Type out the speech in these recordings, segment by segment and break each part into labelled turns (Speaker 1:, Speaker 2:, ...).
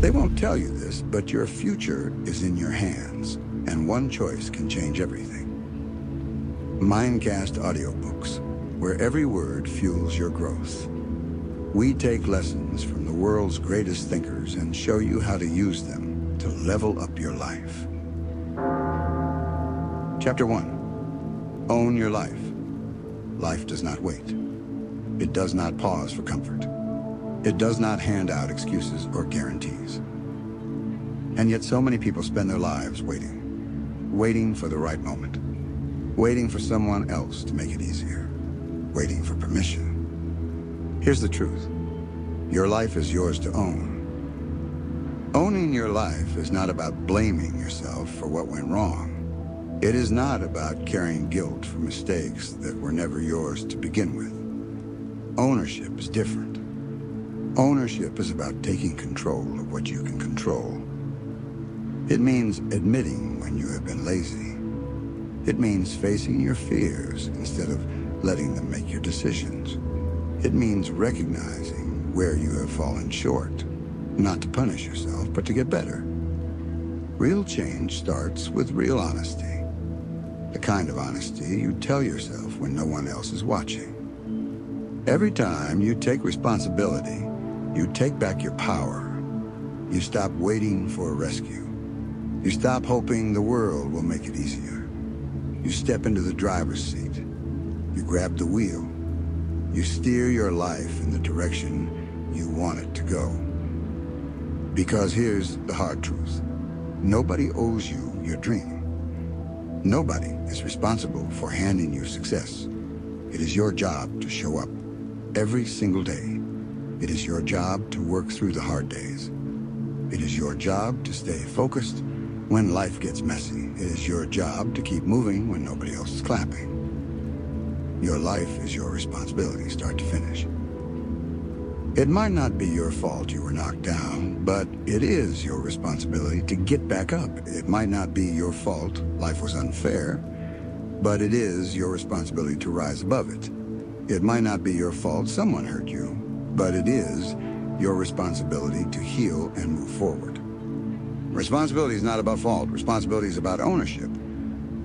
Speaker 1: They won't tell you this, but your future is in your hands, and one choice can change everything. MindCast Audiobooks, where every word fuels your growth. We take lessons from the world's greatest thinkers and show you how to use them to level up your life. Chapter 1. Own your life. Life does not wait. It does not pause for comfort. It does not hand out excuses or guarantees. And yet so many people spend their lives waiting for the right moment, waiting for someone else to make it easier, waiting for permission. Here's the truth. Your life is yours to own. Owning your life is not about blaming yourself for what went wrong. It is not about carrying guilt for mistakes that were never yours to begin with. Ownership is different. Ownership is about taking control of what you can control. It means admitting when you have been lazy. It means facing your fears instead of letting them make your decisions. It means recognizing where you have fallen short, not to punish yourself, but to get better. Real change starts with real honesty. The kind of honesty you tell yourself when no one else is watching. Every time you take responsibility, you take back your power. You stop waiting for a rescue. You stop hoping the world will make it easier. You step into the driver's seat. You grab the wheel. You steer your life in the direction you want it to go. Because here's the hard truth. Nobody owes you your dream. Nobody is responsible for handing you success. It is your job to show up every single day. It is your job to work through the hard days. It is your job to stay focused when life gets messy. It is your job to keep moving when nobody else is clapping. Your life is your responsibility, start to finish. It might not be your fault you were knocked down, but it is your responsibility to get back up. It might not be your fault life was unfair, but it is your responsibility to rise above it. It might not be your fault someone hurt you, but it is your responsibility to heal and move forward. Responsibility is not about fault. Responsibility is about ownership,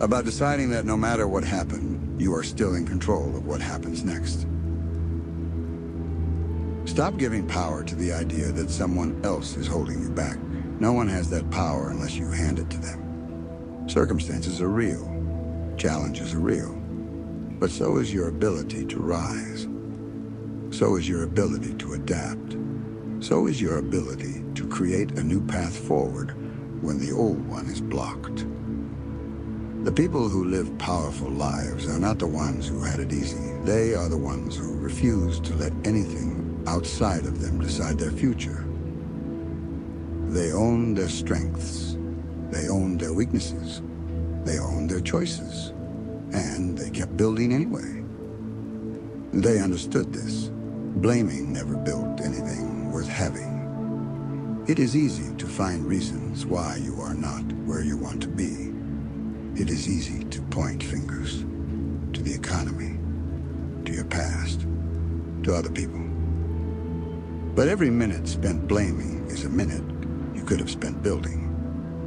Speaker 1: about deciding that no matter what happened, you are still in control of what happens next. Stop giving power to the idea that someone else is holding you back. No one has that power unless you hand it to them. Circumstances are real. Challenges are real. But so is your ability to rise. So is your ability to adapt. So is your ability to create a new path forward when the old one is blocked. The people who live powerful lives are not the ones who had it easy. They are the ones who refuse to let anything outside of them decide their future. They own their strengths. They own their weaknesses. They own their choices. And they kept building anyway. They understood this. Blaming never built anything worth having. It is easy to find reasons why you are not where you want to be. It is easy to point fingers to the economy, to your past, to other people. But every minute spent blaming is a minute you could have spent building.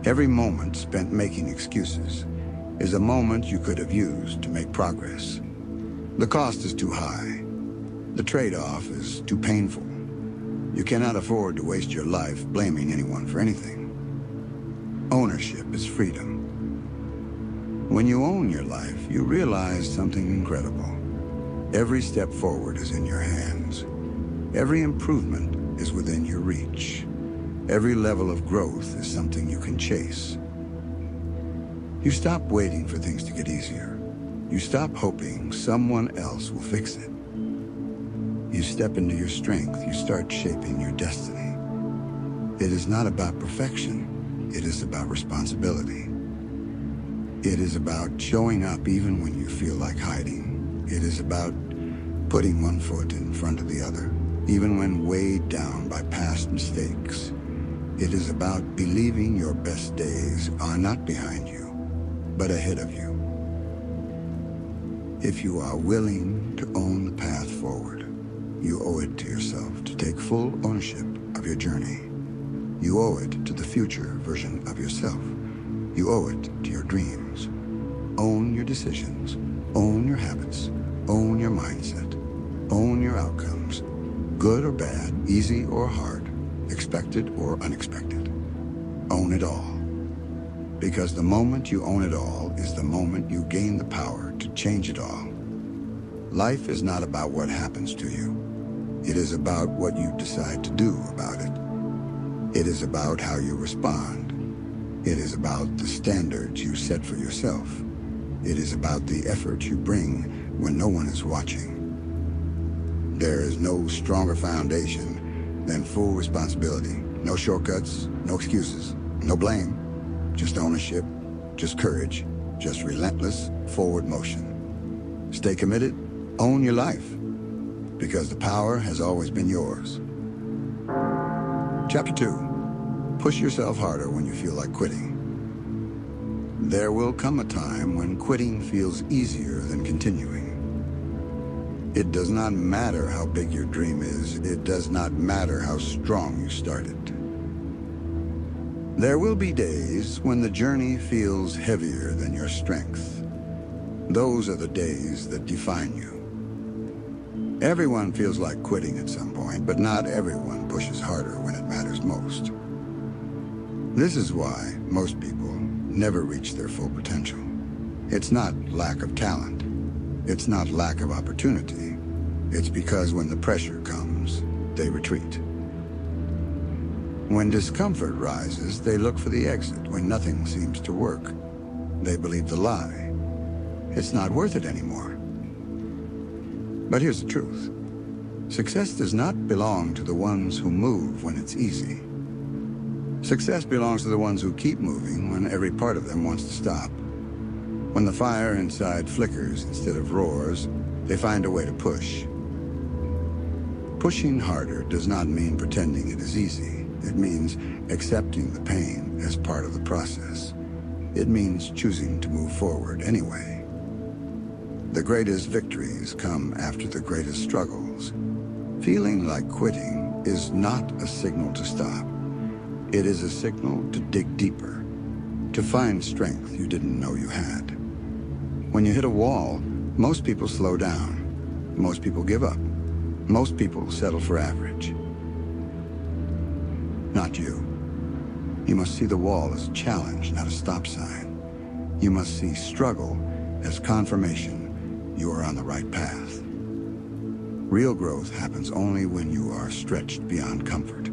Speaker 1: Every moment spent making excuses is a moment you could have used to make progress. The cost is too high. The trade-off is too painful. You cannot afford to waste your life blaming anyone for anything. Ownership is freedom. When you own your life, you realize something incredible. Every step forward is in your hands. Every improvement is within your reach. Every level of growth is something you can chase. You stop waiting for things to get easier. You stop hoping someone else will fix it. You step into your strength. You start shaping your destiny. It is not about perfection. It is about responsibility. It is about showing up even when you feel like hiding. It is about putting one foot in front of the other, even when weighed down by past mistakes. It is about believing your best days are not behind you, but ahead of you. If you are willing to own the path forward, you owe it to yourself to take full ownership of your journey. You owe it to the future version of yourself. You owe it to your dreams. Own your decisions. Own your habits. Own your mindset. Own your outcomes. Good or bad, easy or hard, expected or unexpected. Own it all. Because the moment you own it all is the moment you gain the power to change it all. Life is not about what happens to you. It is about what you decide to do about it. It is about how you respond. It is about the standards you set for yourself. It is about the effort you bring when no one is watching. There is no stronger foundation than full responsibility. No shortcuts, no excuses, no blame. Just ownership, just courage, just relentless forward motion. Stay committed, own your life, because the power has always been yours. Chapter 2. Push yourself harder when you feel like quitting. There will come a time when quitting feels easier than continuing. It does not matter how big your dream is. It does not matter how strong you started. There will be days when the journey feels heavier than your strength. Those are the days that define you. Everyone feels like quitting at some point, but not everyone pushes harder when it matters most. This is why most people never reach their full potential. It's not lack of talent. It's not lack of opportunity. It's because when the pressure comes, they retreat. When discomfort rises, they look for the exit. When nothing seems to work, they believe the lie. It's not worth it anymore. But here's the truth. Success does not belong to the ones who move when it's easy. Success belongs to the ones who keep moving when every part of them wants to stop. When the fire inside flickers instead of roars, they find a way to push. Pushing harder does not mean pretending it is easy. It means accepting the pain as part of the process. It means choosing to move forward anyway. The greatest victories come after the greatest struggles. Feeling like quitting is not a signal to stop. It is a signal to dig deeper, to find strength you didn't know you had. When you hit a wall, most people slow down. Most people give up. Most people settle for average. Not you. You must see the wall as a challenge, not a stop sign. You must see struggle as confirmation you are on the right path. Real growth happens only when you are stretched beyond comfort.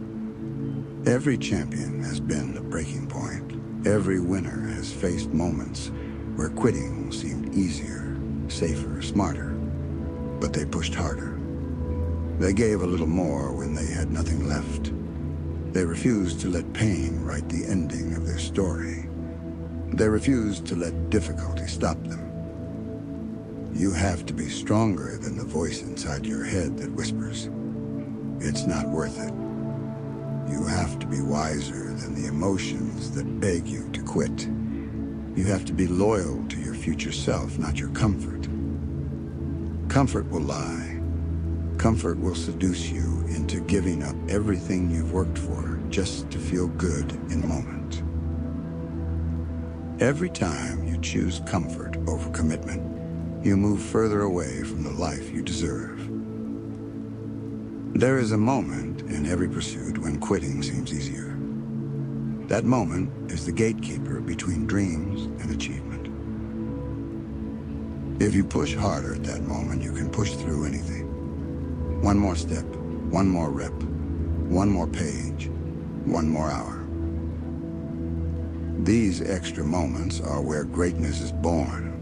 Speaker 1: Every champion has been a breaking point. Every winner has faced moments where quitting seemed easier, safer, smarter. But they pushed harder. They gave a little more when they had nothing left. They refused to let pain write the ending of their story. They refused to let difficulty stop them. You have to be stronger than the voice inside your head that whispers, "It's not worth it." You have to be wiser than the emotions that beg you to quit. You have to be loyal to your future self, not your comfort. Comfort will lie. Comfort will seduce you into giving up everything you've worked for just to feel good in the moment. Every time you choose comfort over commitment, you move further away from the life you deserve. There is a moment in every pursuit when quitting seems easier. That moment is the gatekeeper between dreams and achievement. If you push harder at that moment, you can push through anything. One more step, one more rep, one more page, one more hour. These extra moments are where greatness is born.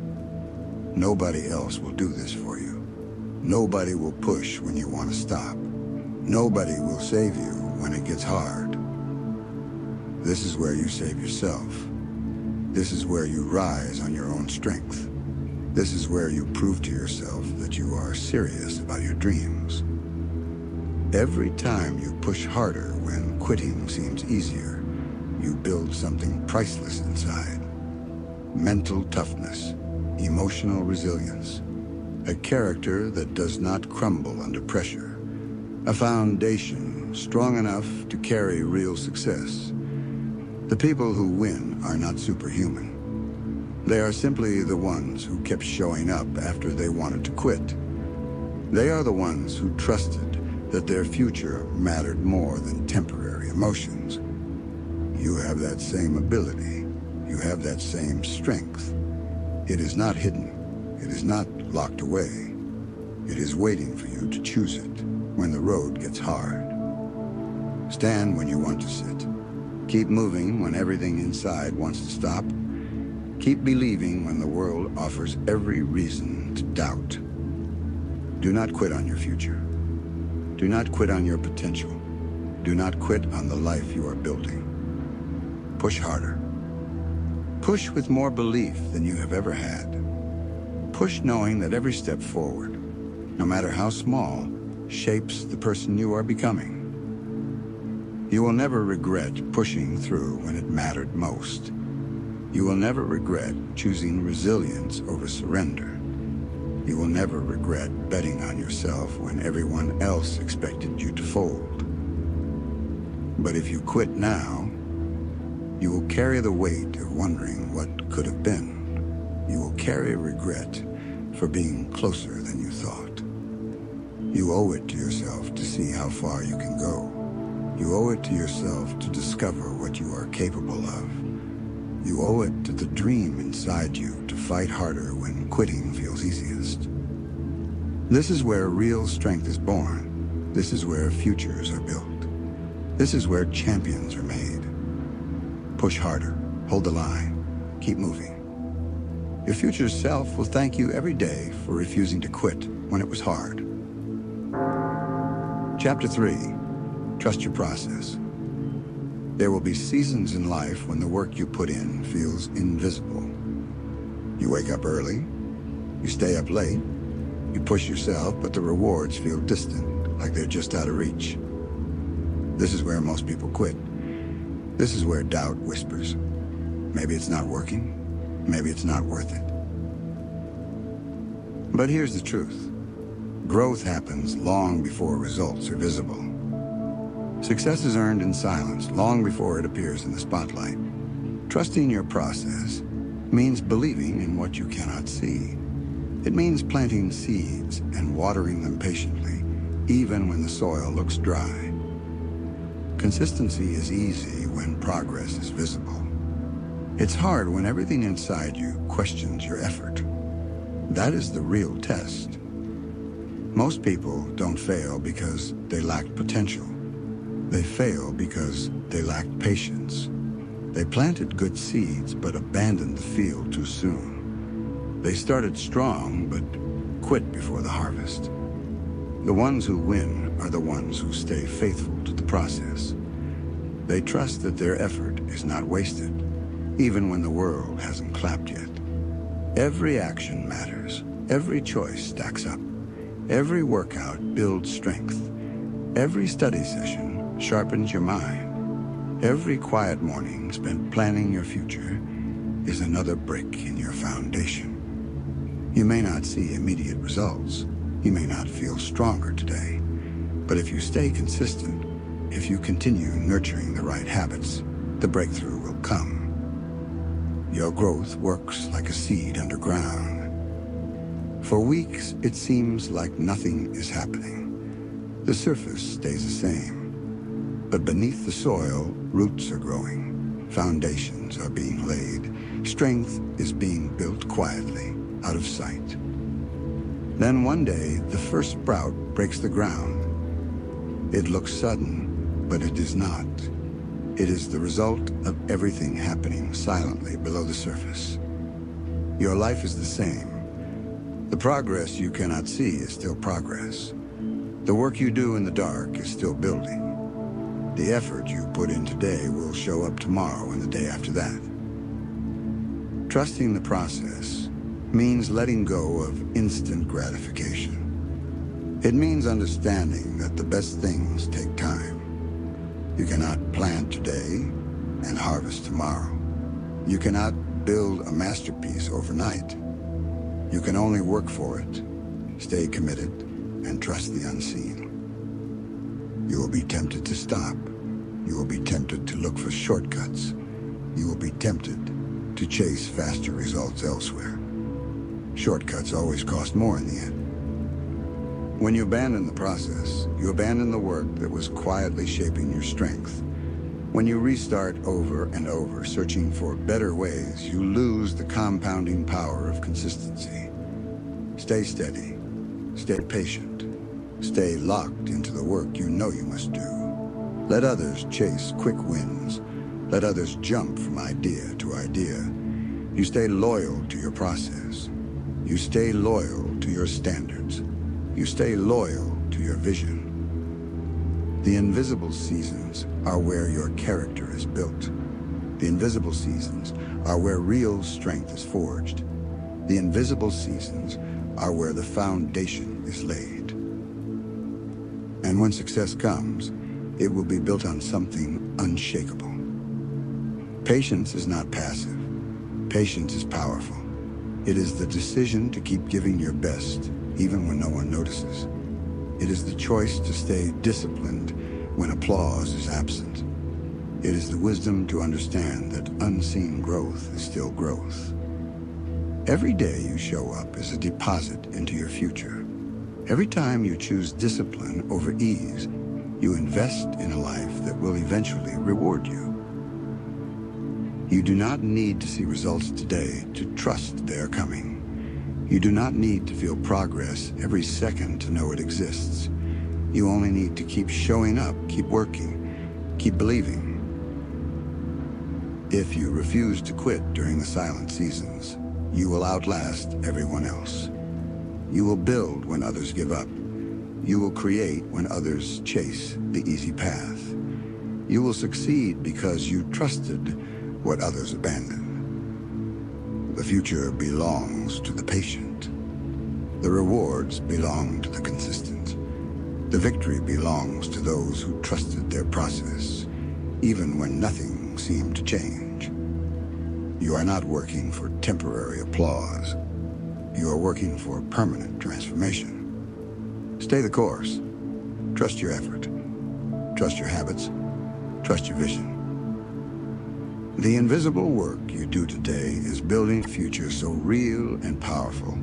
Speaker 1: Nobody else will do this for you. Nobody will push when you want to stop. Nobody will save you when it gets hard. This is where you save yourself. This is where you rise on your own strength. This is where you prove to yourself that you are serious about your dreams. Every time you push harder when quitting seems easier, you build something priceless inside. Mental toughness, emotional resilience, a character that does not crumble under pressure, A foundation strong enough to carry real success. The people who win are not superhuman. They are simply the ones who kept showing up after they wanted to quit. They are the ones who trusted that their future mattered more than temporary emotions. You have that same ability. You have that same strength. It is not hidden. It is not locked away. It is waiting for you to choose it when the road gets hard. Stand when you want to sit. Keep moving when everything inside wants to stop. Keep believing when the world offers every reason to doubt. Do not quit on your future. Do not quit on your potential. Do not quit on the life you are building. Push harder. Push with more belief than you have ever had. Push knowing that every step forward, no matter how small, shapes the person you are becoming. You will never regret pushing through when it mattered most. You will never regret choosing resilience over surrender. You will never regret betting on yourself when everyone else expected you to fold. But if you quit now, you will carry the weight of wondering what could have been. You will carry regret for being closer than you thought. You owe it to yourself to see how far you can go. You owe it to yourself to discover what you are capable of. You owe it to the dream inside you to fight harder when quitting feels easiest. This is where real strength is born. This is where futures are built. This is where champions are made. Push harder, hold the line, keep moving. Your future self will thank you every day for refusing to quit when it was hard. Chapter 3, trust your process. There will be seasons in life when the work you put in feels invisible. You wake up early, you stay up late, you push yourself, but the rewards feel distant, like they're just out of reach. This is where most people quit. This is where doubt whispers. Maybe it's not working. Maybe it's not worth it. But here's the truth. Growth happens long before results are visible. Success is earned in silence long before it appears in the spotlight. Trusting your process means believing in what you cannot see. It means planting seeds and watering them patiently, even when the soil looks dry. Consistency is easy when progress is visible. It's hard when everything inside you questions your effort. That is the real test. Most people don't fail because they lacked potential. They fail because they lacked patience. They planted good seeds but abandoned the field too soon. They started strong but quit before the harvest. The ones who win are the ones who stay faithful to the process. They trust that their effort is not wasted, even when the world hasn't clapped yet. Every action matters. Every choice stacks up. Every workout builds strength. Every study session sharpens your mind. Every quiet morning spent planning your future is another brick in your foundation. You may not see immediate results. You may not feel stronger today. But if you stay consistent, if you continue nurturing the right habits, the breakthrough will come. Your growth works like a seed underground. For weeks, it seems like nothing is happening. The surface stays the same. But beneath the soil, roots are growing. Foundations are being laid. Strength is being built quietly, out of sight. Then one day, the first sprout breaks the ground. It looks sudden, but it is not. It is the result of everything happening silently below the surface. Your life is the same. The progress you cannot see is still progress. The work you do in the dark is still building. The effort you put in today will show up tomorrow and the day after that. Trusting the process means letting go of instant gratification. It means understanding that the best things take time. You cannot plant today and harvest tomorrow. You cannot build a masterpiece overnight. You can only work for it, stay committed, and trust the unseen. You will be tempted to stop. You will be tempted to look for shortcuts. You will be tempted to chase faster results elsewhere. Shortcuts always cost more in the end. When you abandon the process, you abandon the work that was quietly shaping your strength. When you restart over and over, searching for better ways, you lose the compounding power of consistency. Stay steady. Stay patient. Stay locked into the work you know you must do. Let others chase quick wins. Let others jump from idea to idea. You stay loyal to your process. You stay loyal to your standards. You stay loyal to your vision. The invisible seasons are where your character is built. The invisible seasons are where real strength is forged. The invisible seasons are where the foundation is laid. And when success comes, it will be built on something unshakable. Patience is not passive. Patience is powerful. It is the decision to keep giving your best, even when no one notices. It is the choice to stay disciplined when applause is absent. It is the wisdom to understand that unseen growth is still growth. Every day you show up is a deposit into your future. Every time you choose discipline over ease, you invest in a life that will eventually reward you. You do not need to see results today to trust they are coming. You do not need to feel progress every second to know it exists. You only need to keep showing up, keep working, keep believing. If you refuse to quit during the silent seasons, you will outlast everyone else. You will build when others give up. You will create when others chase the easy path. You will succeed because you trusted what others abandoned. The future belongs to the patient. The rewards belong to the consistent. The victory belongs to those who trusted their process, even when nothing seemed to change. You are not working for temporary applause. You are working for permanent transformation. Stay the course. Trust your effort. Trust your habits. Trust your vision. The invisible work you do today is building a future so real and powerful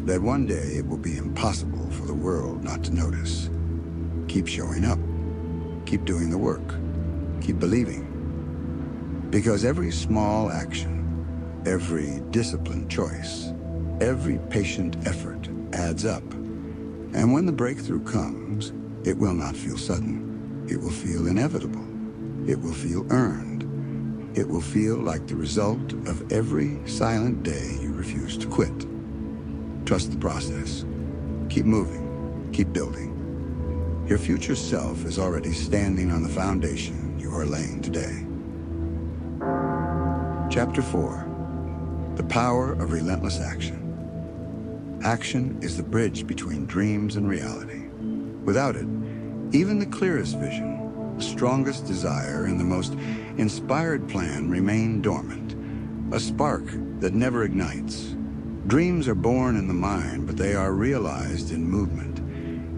Speaker 1: that one day it will be impossible for the world not to notice. Keep showing up. Keep doing the work. Keep believing. Because every small action, every disciplined choice, every patient effort adds up. And when the breakthrough comes, it will not feel sudden. It will feel inevitable. It will feel earned. It will feel like the result of every silent day you refuse to quit. Trust the process. Keep moving. Keep building. Your future self is already standing on the foundation you are laying today. Chapter 4. The Power of Relentless Action. Action is the bridge between dreams and reality. Without it, even the clearest vision, the strongest desire, and the most inspired plan remain dormant, a spark that never ignites. Dreams are born in the mind, but they are realized in movement,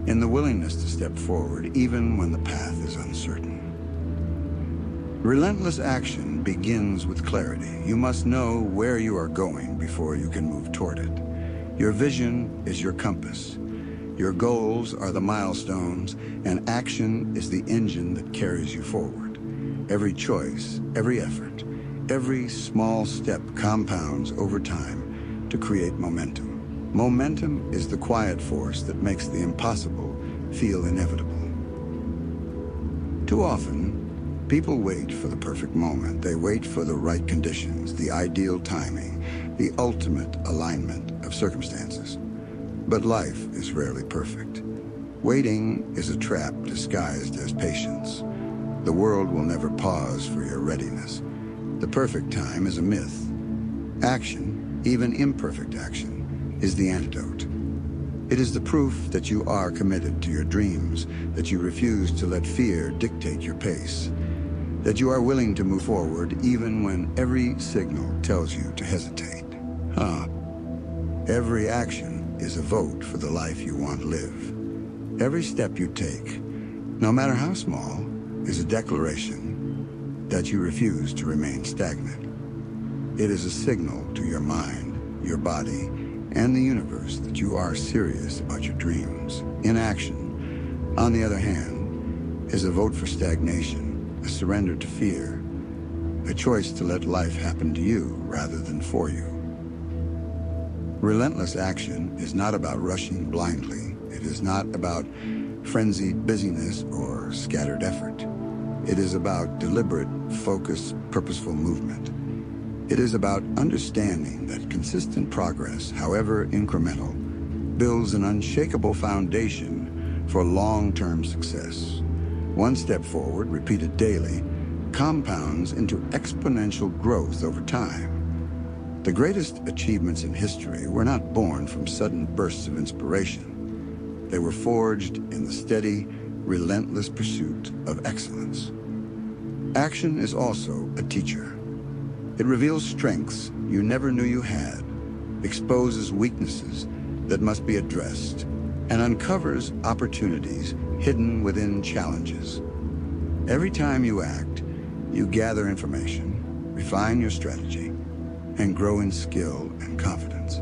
Speaker 1: in the willingness to step forward even when the path is uncertain. Relentless action begins with clarity. You must know where you are going before you can move toward it. Your vision is your compass. Your goals are the milestones, and action is the engine that carries you forward. Every choice, every effort, every small step compounds over time to create momentum. Momentum is the quiet force that makes the impossible feel inevitable. Too often, people wait for the perfect moment. They wait for the right conditions, the ideal timing, the ultimate alignment of circumstances. But life is rarely perfect. Waiting is a trap disguised as patience. The world will never pause for your readiness. The perfect time is a myth. Action, even imperfect action, is the antidote. It is the proof that you are committed to your dreams, that you refuse to let fear dictate your pace, that you are willing to move forward even when every signal tells you to hesitate. Every action is a vote for the life you want to live. Every step you take, no matter how small, is a declaration that you refuse to remain stagnant. It is a signal to your mind, your body, and the universe that you are serious about your dreams. Inaction, on the other hand, is a vote for stagnation, a surrender to fear, a choice to let life happen to you rather than for you. Relentless action is not about rushing blindly. It is not about frenzied busyness or scattered effort. It is about deliberate, focused, purposeful movement. It is about understanding that consistent progress, however incremental, builds an unshakable foundation for long-term success. One step forward, repeated daily, compounds into exponential growth over time. The greatest achievements in history were not born from sudden bursts of inspiration. They were forged in the steady, relentless pursuit of excellence. Action is also a teacher. It reveals strengths you never knew you had, exposes weaknesses that must be addressed, and uncovers opportunities hidden within challenges. Every time you act, you gather information, refine your strategy, and grow in skill and confidence.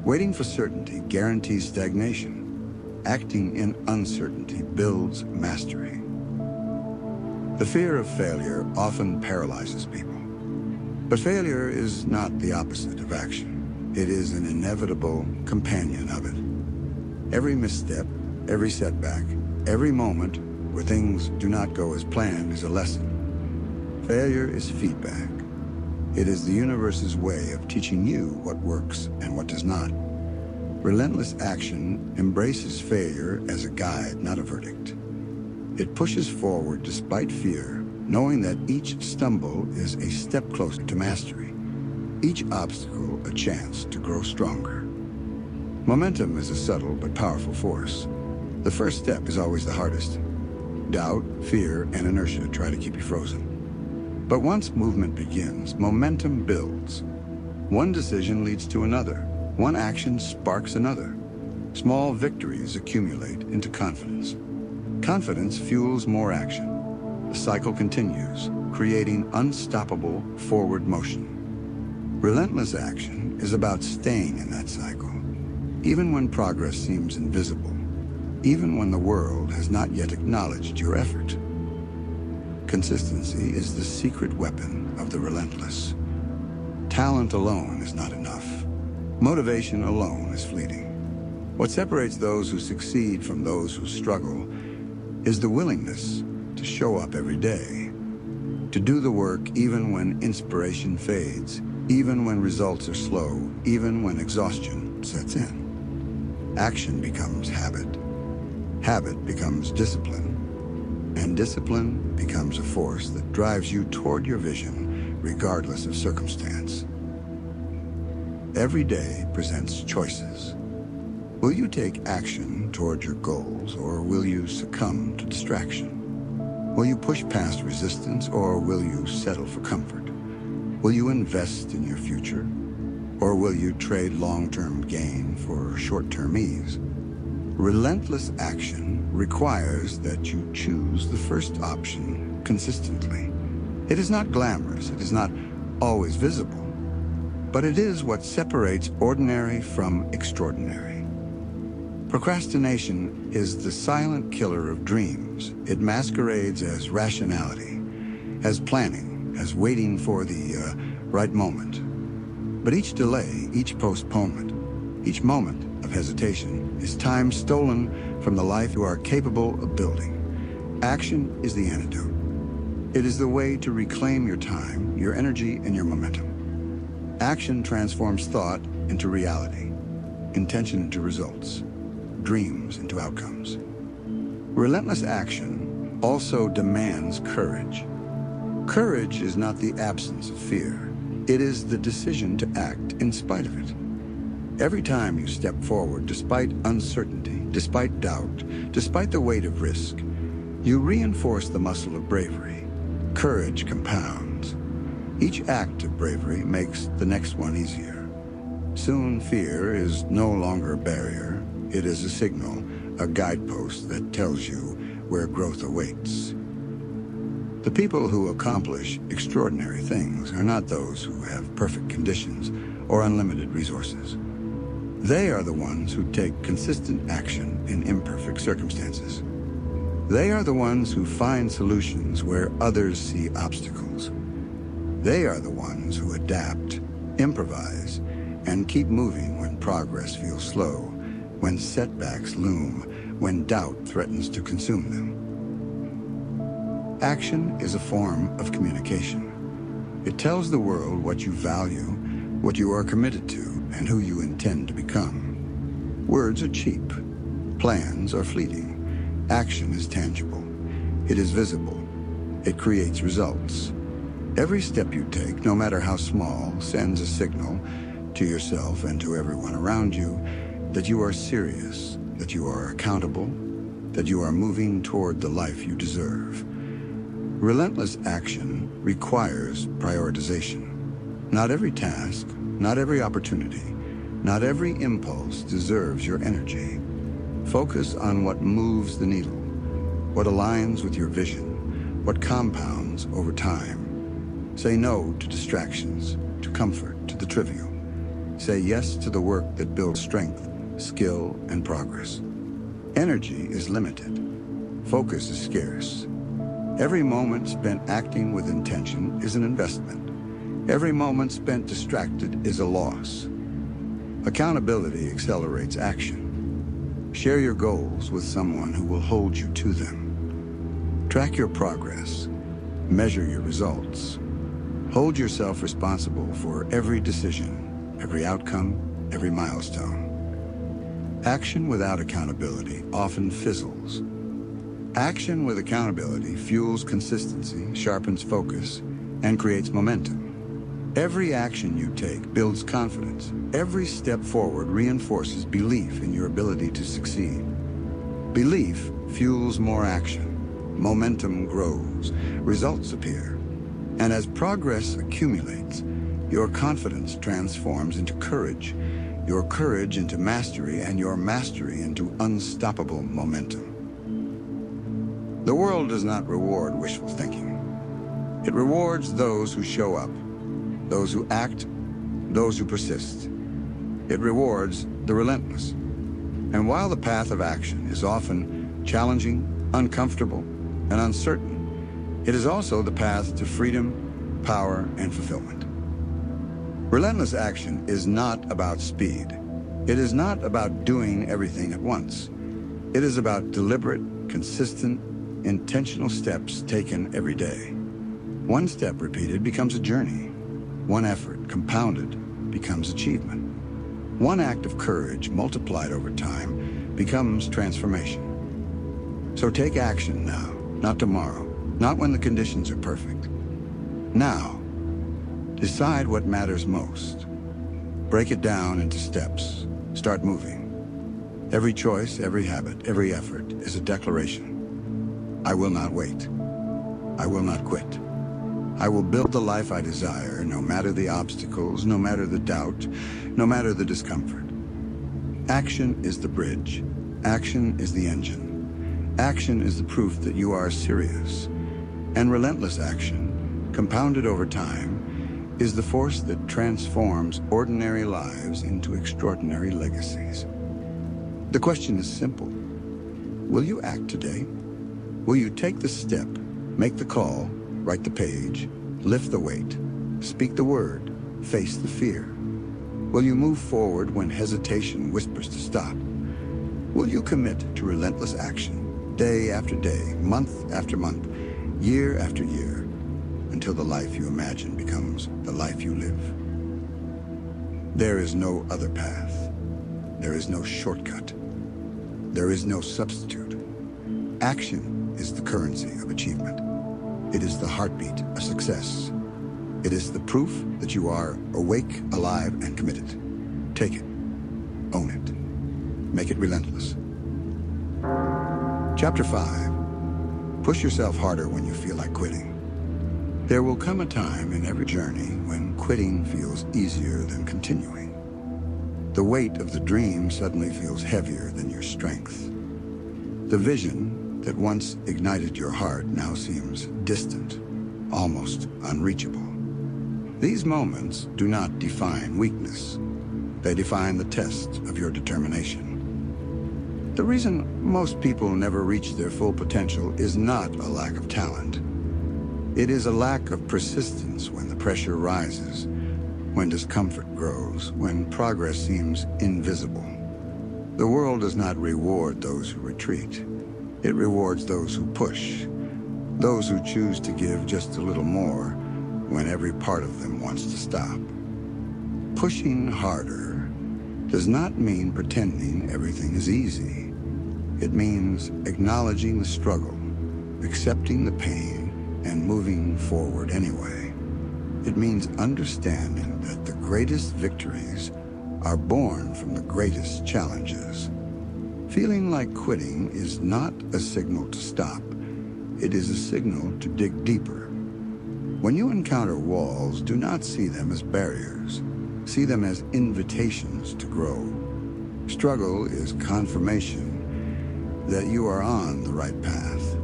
Speaker 1: Waiting for certainty guarantees stagnation. Acting in uncertainty builds mastery. The fear of failure often paralyzes people. But failure is not the opposite of action. It is an inevitable companion of it. Every misstep, every setback, every moment where things do not go as planned is a lesson. Failure is feedback. It is the universe's way of teaching you what works and what does not. Relentless action embraces failure as a guide, not a verdict. It pushes forward despite fear, knowing that each stumble is a step closer to mastery, each obstacle a chance to grow stronger. Momentum is a subtle but powerful force. The first step is always the hardest. Doubt, fear, and inertia try to keep you frozen. But once movement begins, momentum builds. One decision leads to another. One action sparks another. Small victories accumulate into confidence. Confidence fuels more action. The cycle continues, creating unstoppable forward motion. Relentless action is about staying in that cycle, even when progress seems invisible, even when the world has not yet acknowledged your effort. Consistency is the secret weapon of the relentless. Talent alone is not enough. Motivation alone is fleeting. What separates those who succeed from those who struggle is the willingness to show up every day, to do the work even when inspiration fades, even when results are slow, even when exhaustion sets in. Action becomes habit. Habit becomes discipline. And discipline becomes a force that drives you toward your vision, regardless of circumstance. Every day presents choices. Will you take action toward your goals, or will you succumb to distraction? Will you push past resistance, or will you settle for comfort? Will you invest in your future, or will you trade long-term gain for short-term ease? Relentless action requires that you choose the first option consistently. It is not glamorous, it is not always visible, but it is what separates ordinary from extraordinary. Procrastination is the silent killer of dreams. It masquerades as rationality, as planning, as waiting for the right moment. But each delay, each postponement, each moment of hesitation is time stolen from the life you are capable of building. Action is the antidote. It is the way to reclaim your time, your energy, and your momentum. Action transforms thought into reality, intention into results, dreams into outcomes. Relentless action also demands courage. Courage is not the absence of fear. It is the decision to act in spite of it. Every time you step forward, despite uncertainty, despite doubt, despite the weight of risk, you reinforce the muscle of bravery. Courage compounds. Each act of bravery makes the next one easier. Soon fear is no longer a barrier. It is a signal, a guidepost that tells you where growth awaits. The people who accomplish extraordinary things are not those who have perfect conditions or unlimited resources. They are the ones who take consistent action in imperfect circumstances. They are the ones who find solutions where others see obstacles. They are the ones who adapt, improvise, and keep moving when progress feels slow, when setbacks loom, when doubt threatens to consume them. Action is a form of communication. It tells the world what you value, what you are committed to, and who you intend to become. Words are cheap. Plans are fleeting. Action is tangible. It is visible. It creates results. Every step you take, no matter how small, sends a signal to yourself and to everyone around you that you are serious, that you are accountable, that you are moving toward the life you deserve. Relentless action requires prioritization. Not every task, not every opportunity, not every impulse deserves your energy. Focus on what moves the needle, what aligns with your vision, what compounds over time. Say no to distractions, to comfort, to the trivial. Say yes to the work that builds strength, skill, and progress. Energy is limited. Focus is scarce. Every moment spent acting with intention is an investment. Every moment spent distracted is a loss. Accountability accelerates action. Share your goals with someone who will hold you to them. Track your progress. Measure your results. Hold yourself responsible for every decision, every outcome, every milestone. Action without accountability often fizzles. Action with accountability fuels consistency, sharpens focus, and creates momentum. Every action you take builds confidence. Every step forward reinforces belief in your ability to succeed. Belief fuels more action. Momentum grows. Results appear. And as progress accumulates, your confidence transforms into courage, your courage into mastery, and your mastery into unstoppable momentum. The world does not reward wishful thinking. It rewards those who show up, those who act, those who persist. It rewards the relentless. And while the path of action is often challenging, uncomfortable, and uncertain, it is also the path to freedom, power, and fulfillment. Relentless action is not about speed. It is not about doing everything at once. It is about deliberate, consistent, intentional steps taken every day. One step repeated becomes a journey. One effort compounded becomes achievement. One act of courage multiplied over time becomes transformation. So take action now, not tomorrow, not when the conditions are perfect. Now, decide what matters most. Break it down into steps. Start moving. Every choice, every habit, every effort is a declaration. I will not wait. I will not quit. I will build the life I desire, no matter the obstacles, no matter the doubt, no matter the discomfort. Action is the bridge. Action is the engine. Action is the proof that you are serious. And relentless action, compounded over time, is the force that transforms ordinary lives into extraordinary legacies. The question is simple. Will you act today? Will you take the step, make the call, write the page, lift the weight, speak the word, face the fear? Will you move forward when hesitation whispers to stop? Will you commit to relentless action, day after day, month after month, year after year, until the life you imagine becomes the life you live? There is no other path. There is no shortcut. There is no substitute. Action is the currency of achievement. It is the heartbeat of success. It is the proof that you are awake, alive, and committed. Take it. Own it. Make it relentless. Chapter 5. Push yourself harder when you feel like quitting. There will come a time in every journey when quitting feels easier than continuing. The weight of the dream suddenly feels heavier than your strength. The vision, that once ignited your heart now seems distant, almost unreachable. These moments do not define weakness. They define the test of your determination. The reason most people never reach their full potential is not a lack of talent. It is a lack of persistence when the pressure rises, when discomfort grows, when progress seems invisible. The world does not reward those who retreat. It rewards those who push, those who choose to give just a little more when every part of them wants to stop. Pushing harder does not mean pretending everything is easy. It means acknowledging the struggle, accepting the pain, and moving forward anyway. It means understanding that the greatest victories are born from the greatest challenges. Feeling like quitting is not a signal to stop. It is a signal to dig deeper. When you encounter walls, do not see them as barriers. See them as invitations to grow. Struggle is confirmation that you are on the right path,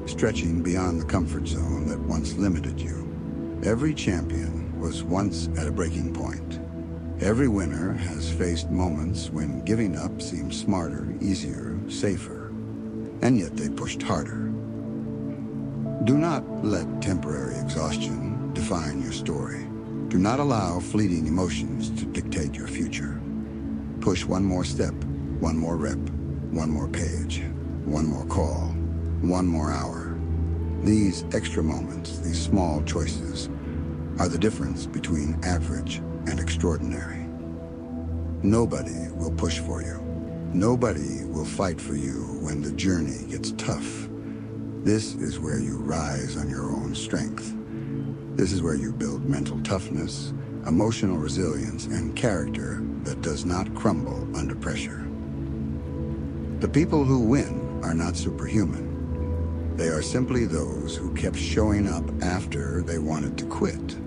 Speaker 1: stretching beyond the comfort zone that once limited you. Every champion was once at a breaking point. Every winner has faced moments when giving up seemed smarter, easier, safer, and yet they pushed harder. Do not let temporary exhaustion define your story. Do not allow fleeting emotions to dictate your future. Push one more step, one more rep, one more page, one more call, one more hour. These extra moments, these small choices, are the difference between average and extraordinary. Nobody will push for you. Nobody will fight for you when the journey gets tough. This is where you rise on your own strength. This is where you build mental toughness, emotional resilience, and character that does not crumble under pressure. The people who win are not superhuman. They are simply those who kept showing up after they wanted to quit.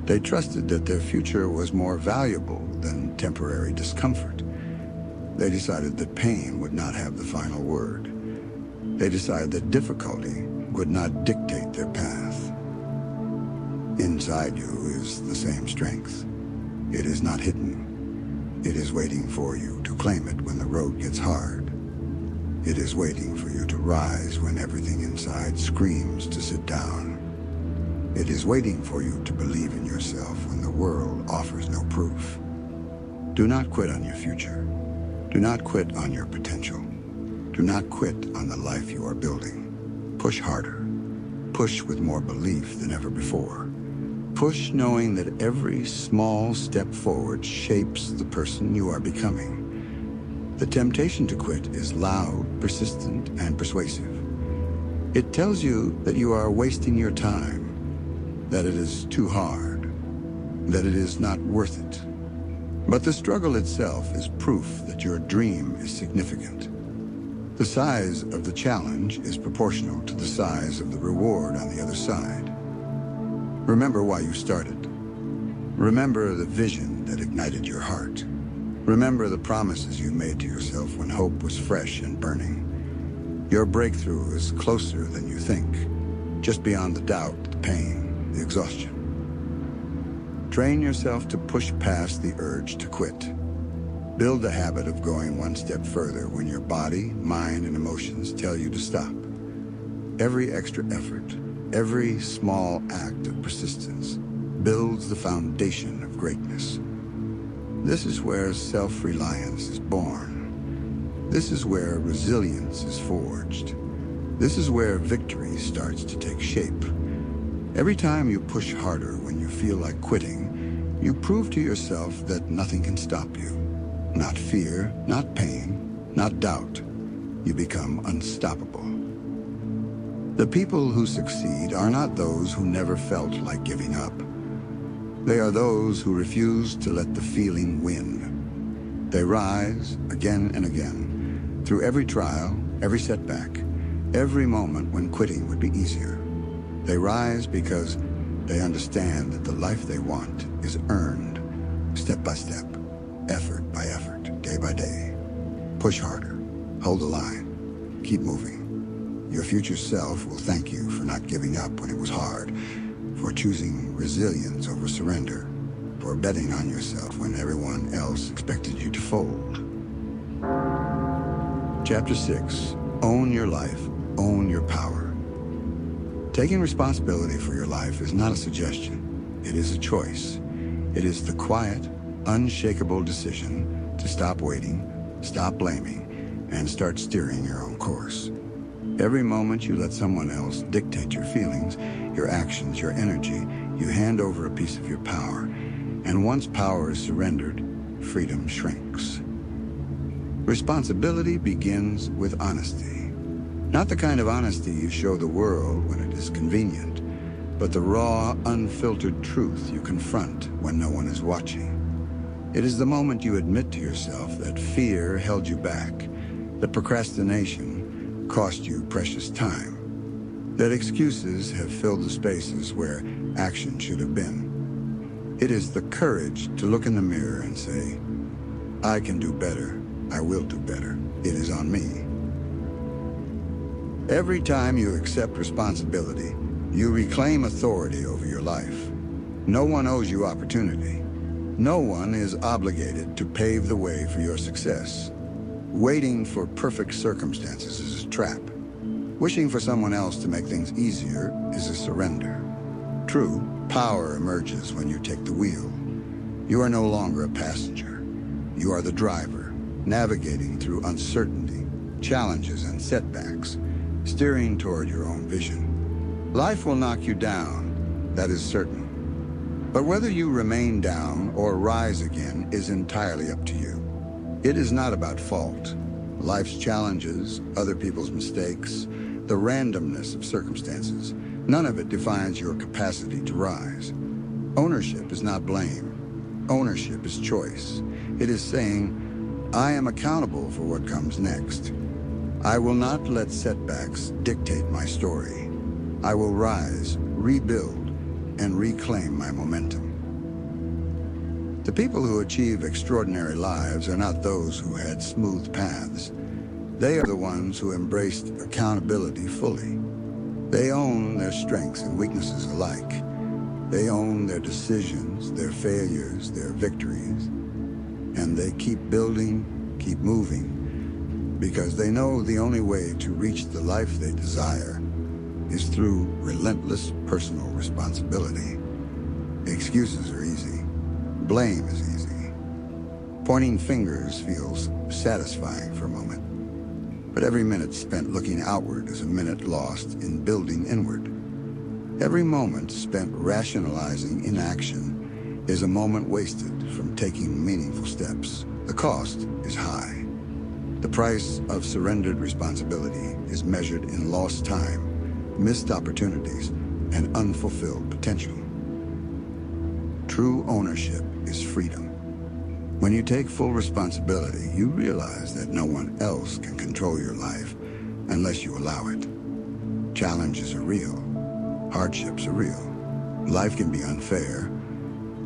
Speaker 1: They trusted that their future was more valuable than temporary discomfort. They decided that pain would not have the final word. They decided that difficulty would not dictate their path. Inside you is the same strength. It is not hidden. It is waiting for you to claim it when the road gets hard. It is waiting for you to rise when everything inside screams to sit down. It is waiting for you to believe in yourself when the world offers no proof. Do not quit on your future. Do not quit on your potential. Do not quit on the life you are building. Push harder. Push with more belief than ever before. Push knowing that every small step forward shapes the person you are becoming. The temptation to quit is loud, persistent, and persuasive. It tells you that you are wasting your time, that it is too hard, that it is not worth it. But the struggle itself is proof that your dream is significant. The size of the challenge is proportional to the size of the reward on the other side. Remember why you started. Remember the vision that ignited your heart. Remember the promises you made to yourself when hope was fresh and burning. Your breakthrough is closer than you think, just beyond the doubt, the pain, the exhaustion. Train yourself to push past the urge to quit. Build the habit of going one step further when your body, mind, and emotions tell you to stop. Every extra effort, every small act of persistence builds the foundation of greatness. This is where self-reliance is born. This is where resilience is forged. This is where victory starts to take shape. Every time you push harder when you feel like quitting, you prove to yourself that nothing can stop you. Not fear, not pain, not doubt. You become unstoppable. The people who succeed are not those who never felt like giving up. They are those who refuse to let the feeling win. They rise again and again, through every trial, every setback, every moment when quitting would be easier. They rise because they understand that the life they want is earned, step by step, effort by effort, day by day. Push harder, hold the line, keep moving. Your future self will thank you for not giving up when it was hard, for choosing resilience over surrender, for betting on yourself when everyone else expected you to fold. Chapter 6. Own your life. Own your power. Taking responsibility for your life is not a suggestion. It is a choice. It is the quiet, unshakable decision to stop waiting, stop blaming, and start steering your own course. Every moment you let someone else dictate your feelings, your actions, your energy, you hand over a piece of your power. And once power is surrendered, freedom shrinks. Responsibility begins with honesty. Not the kind of honesty you show the world when it is convenient, but the raw, unfiltered truth you confront when no one is watching. It is the moment you admit to yourself that fear held you back, that procrastination cost you precious time, that excuses have filled the spaces where action should have been. It is the courage to look in the mirror and say, I can do better. I will do better. It is on me. Every time you accept responsibility, you reclaim authority over your life. No one owes you opportunity. No one is obligated to pave the way for your success. Waiting for perfect circumstances is a trap. Wishing for someone else to make things easier is a surrender. True, power emerges when you take the wheel. You are no longer a passenger. You are the driver, navigating through uncertainty, challenges, and setbacks, steering toward your own vision. Life will knock you down, that is certain. But whether you remain down or rise again is entirely up to you. It is not about fault. Life's challenges, other people's mistakes, the randomness of circumstances, none of it defines your capacity to rise. Ownership is not blame. Ownership is choice. It is saying, I am accountable for what comes next. I will not let setbacks dictate my story. I will rise, rebuild, and reclaim my momentum. The people who achieve extraordinary lives are not those who had smooth paths. They are the ones who embraced accountability fully. They own their strengths and weaknesses alike. They own their decisions, their failures, their victories. And they keep building, keep moving, because they know the only way to reach the life they desire is through relentless personal responsibility. Excuses are easy. Blame is easy. Pointing fingers feels satisfying for a moment. But every minute spent looking outward is a minute lost in building inward. Every moment spent rationalizing inaction is a moment wasted from taking meaningful steps. The cost is high. The price of surrendered responsibility is measured in lost time, missed opportunities, and unfulfilled potential. True ownership is freedom. When you take full responsibility, you realize that no one else can control your life unless you allow it. Challenges are real. Hardships are real. Life can be unfair,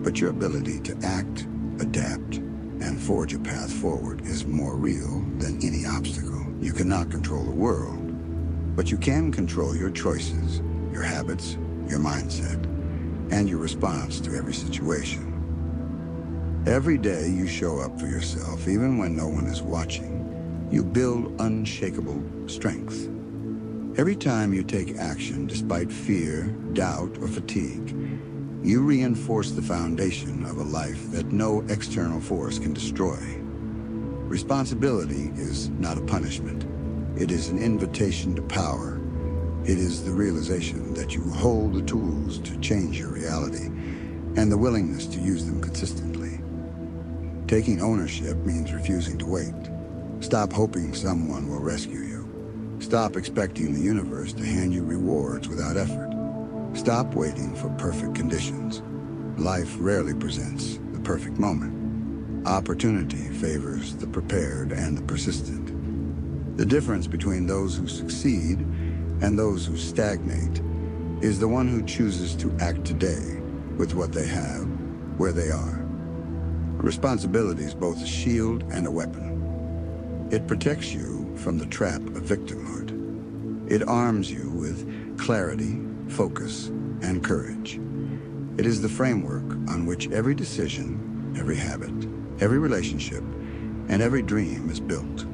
Speaker 1: but your ability to act, adapt, and forge a path forward is more real than any obstacle. You cannot control the world, but you can control your choices, your habits, your mindset, and your response to every situation. Every day you show up for yourself, even when no one is watching. You build unshakable strength. Every time you take action despite fear, doubt, or fatigue, you reinforce the foundation of a life that no external force can destroy. Responsibility is not a punishment. It is an invitation to power. It is the realization that you hold the tools to change your reality and the willingness to use them consistently. Taking ownership means refusing to wait. Stop hoping someone will rescue you. Stop expecting the universe to hand you rewards without effort. Stop waiting for perfect conditions. Life rarely presents the perfect moment. Opportunity favors the prepared and the persistent. The difference between those who succeed and those who stagnate is the one who chooses to act today with what they have, where they are. Responsibility is both a shield and a weapon. It protects you from the trap of victimhood. It arms you with clarity, focus, and courage. It is the framework on which every decision, every habit, every relationship, and every dream is built.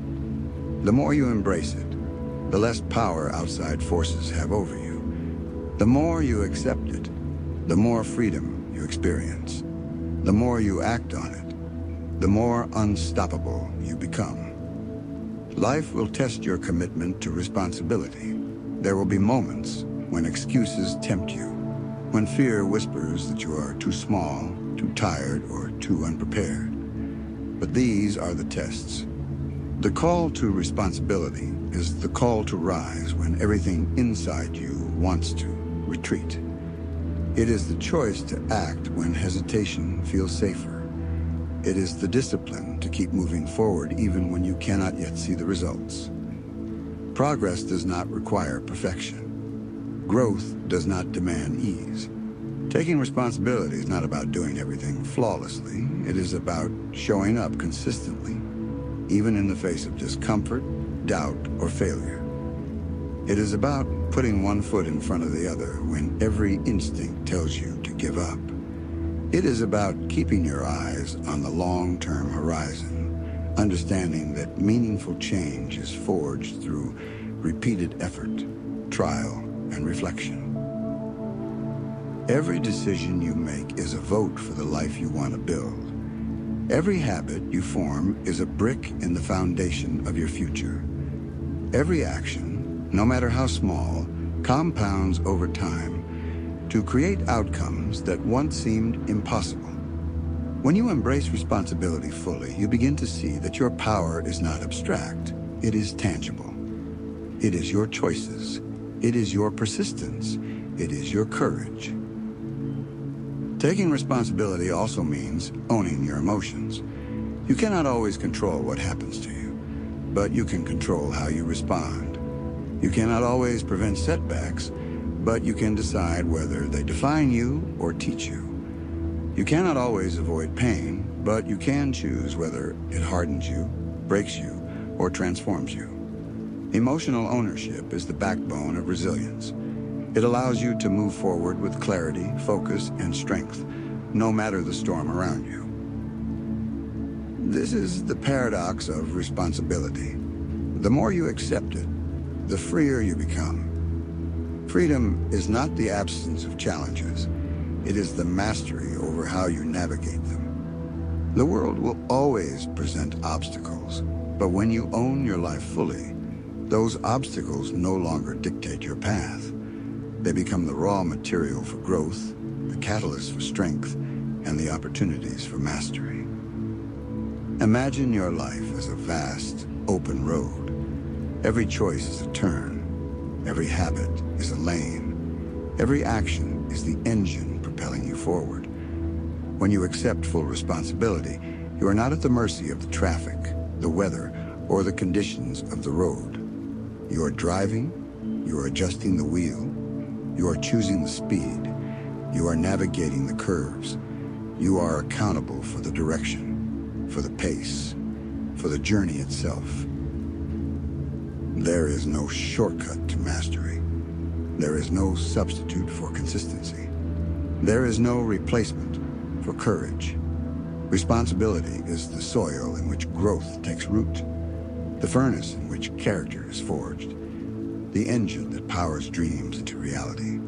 Speaker 1: The more you embrace it, the less power outside forces have over you. The more you accept it, the more freedom you experience. The more you act on it, the more unstoppable you become. Life will test your commitment to responsibility. There will be moments when excuses tempt you, when fear whispers that you are too small, too tired, or too unprepared. But these are the tests. The call to responsibility is the call to rise when everything inside you wants to retreat. It is the choice to act when hesitation feels safer. It is the discipline to keep moving forward even when you cannot yet see the results. Progress does not require perfection. Growth does not demand ease. Taking responsibility is not about doing everything flawlessly. It is about showing up consistently, even in the face of discomfort, doubt, or failure. It is about putting one foot in front of the other when every instinct tells you to give up. It is about keeping your eyes on the long-term horizon, understanding that meaningful change is forged through repeated effort, trial, and reflection. Every decision you make is a vote for the life you want to build. Every habit you form is a brick in the foundation of your future. Every action, no matter how small, compounds over time to create outcomes that once seemed impossible. When you embrace responsibility fully, you begin to see that your power is not abstract. It is tangible. It is your choices. It is your persistence. It is your courage. Taking responsibility also means owning your emotions. You cannot always control what happens to you, but you can control how you respond. You cannot always prevent setbacks, but you can decide whether they define you or teach you. You cannot always avoid pain, but you can choose whether it hardens you, breaks you, or transforms you. Emotional ownership is the backbone of resilience. It allows you to move forward with clarity, focus, and strength, no matter the storm around you. This is the paradox of responsibility. The more you accept it, the freer you become. Freedom is not the absence of challenges. It is the mastery over how you navigate them. The world will always present obstacles, but when you own your life fully, those obstacles no longer dictate your path. They become the raw material for growth, the catalyst for strength, and the opportunities for mastery. Imagine your life as a vast, open road. Every choice is a turn. Every habit is a lane. Every action is the engine propelling you forward. When you accept full responsibility, you are not at the mercy of the traffic, the weather, or the conditions of the road. You are driving, you are adjusting the wheel, you are choosing the speed, you are navigating the curves, you are accountable for the direction, for the pace, for the journey itself. There is no shortcut to mastery. There is no substitute for consistency. There is no replacement for courage. Responsibility is the soil in which growth takes root, the furnace in which character is forged, the engine that powers dreams into reality.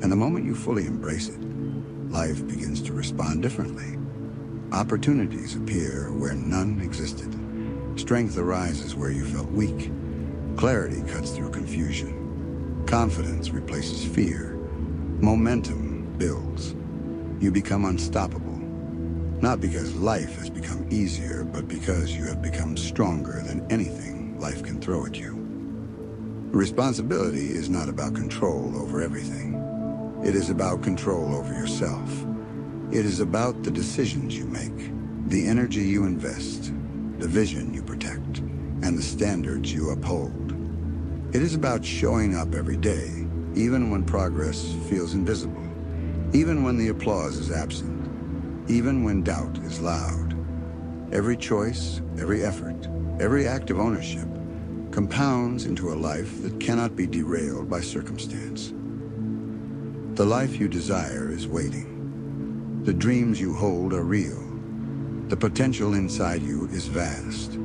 Speaker 1: And the moment you fully embrace it, life begins to respond differently. Opportunities appear where none existed. Strength arises where you felt weak. Clarity cuts through confusion. Confidence replaces fear. Momentum builds. You become unstoppable. Not because life has become easier, but because you have become stronger than anything life can throw at you. Responsibility is not about control over everything. It is about control over yourself. It is about the decisions you make, the energy you invest, the vision you protect, and the standards you uphold. It is about showing up every day, even when progress feels invisible, even when the applause is absent, even when doubt is loud. Every choice, every effort, every act of ownership compounds into a life that cannot be derailed by circumstance. The life you desire is waiting. The dreams you hold are real. The potential inside you is vast.